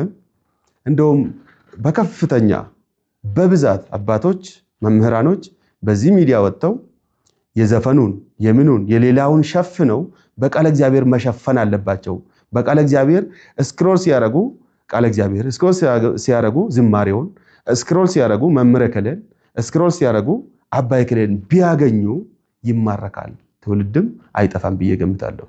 እንደውም በከፍተኛ በብዛት አባቶች መምህራኖች በዚህ ሚዲያ ወጥተው የዘፈኑን የምኑን የሌላውን ሸፍነው በቃለ እግዚአብሔር መሸፈን አለባቸው። በቃለ እግዚአብሔር ስክሮል ሲያረጉ ቃለ እግዚአብሔር ስክሮል ሲያረጉ ዝማሬውን ስክሮል ሲያረጉ መምህረ ከለን ስክሮል ሲያረጉ አባይ ከለን ቢያገኙ ይማረካል፣ ትውልድም አይጠፋም ብዬ ገምታለሁ።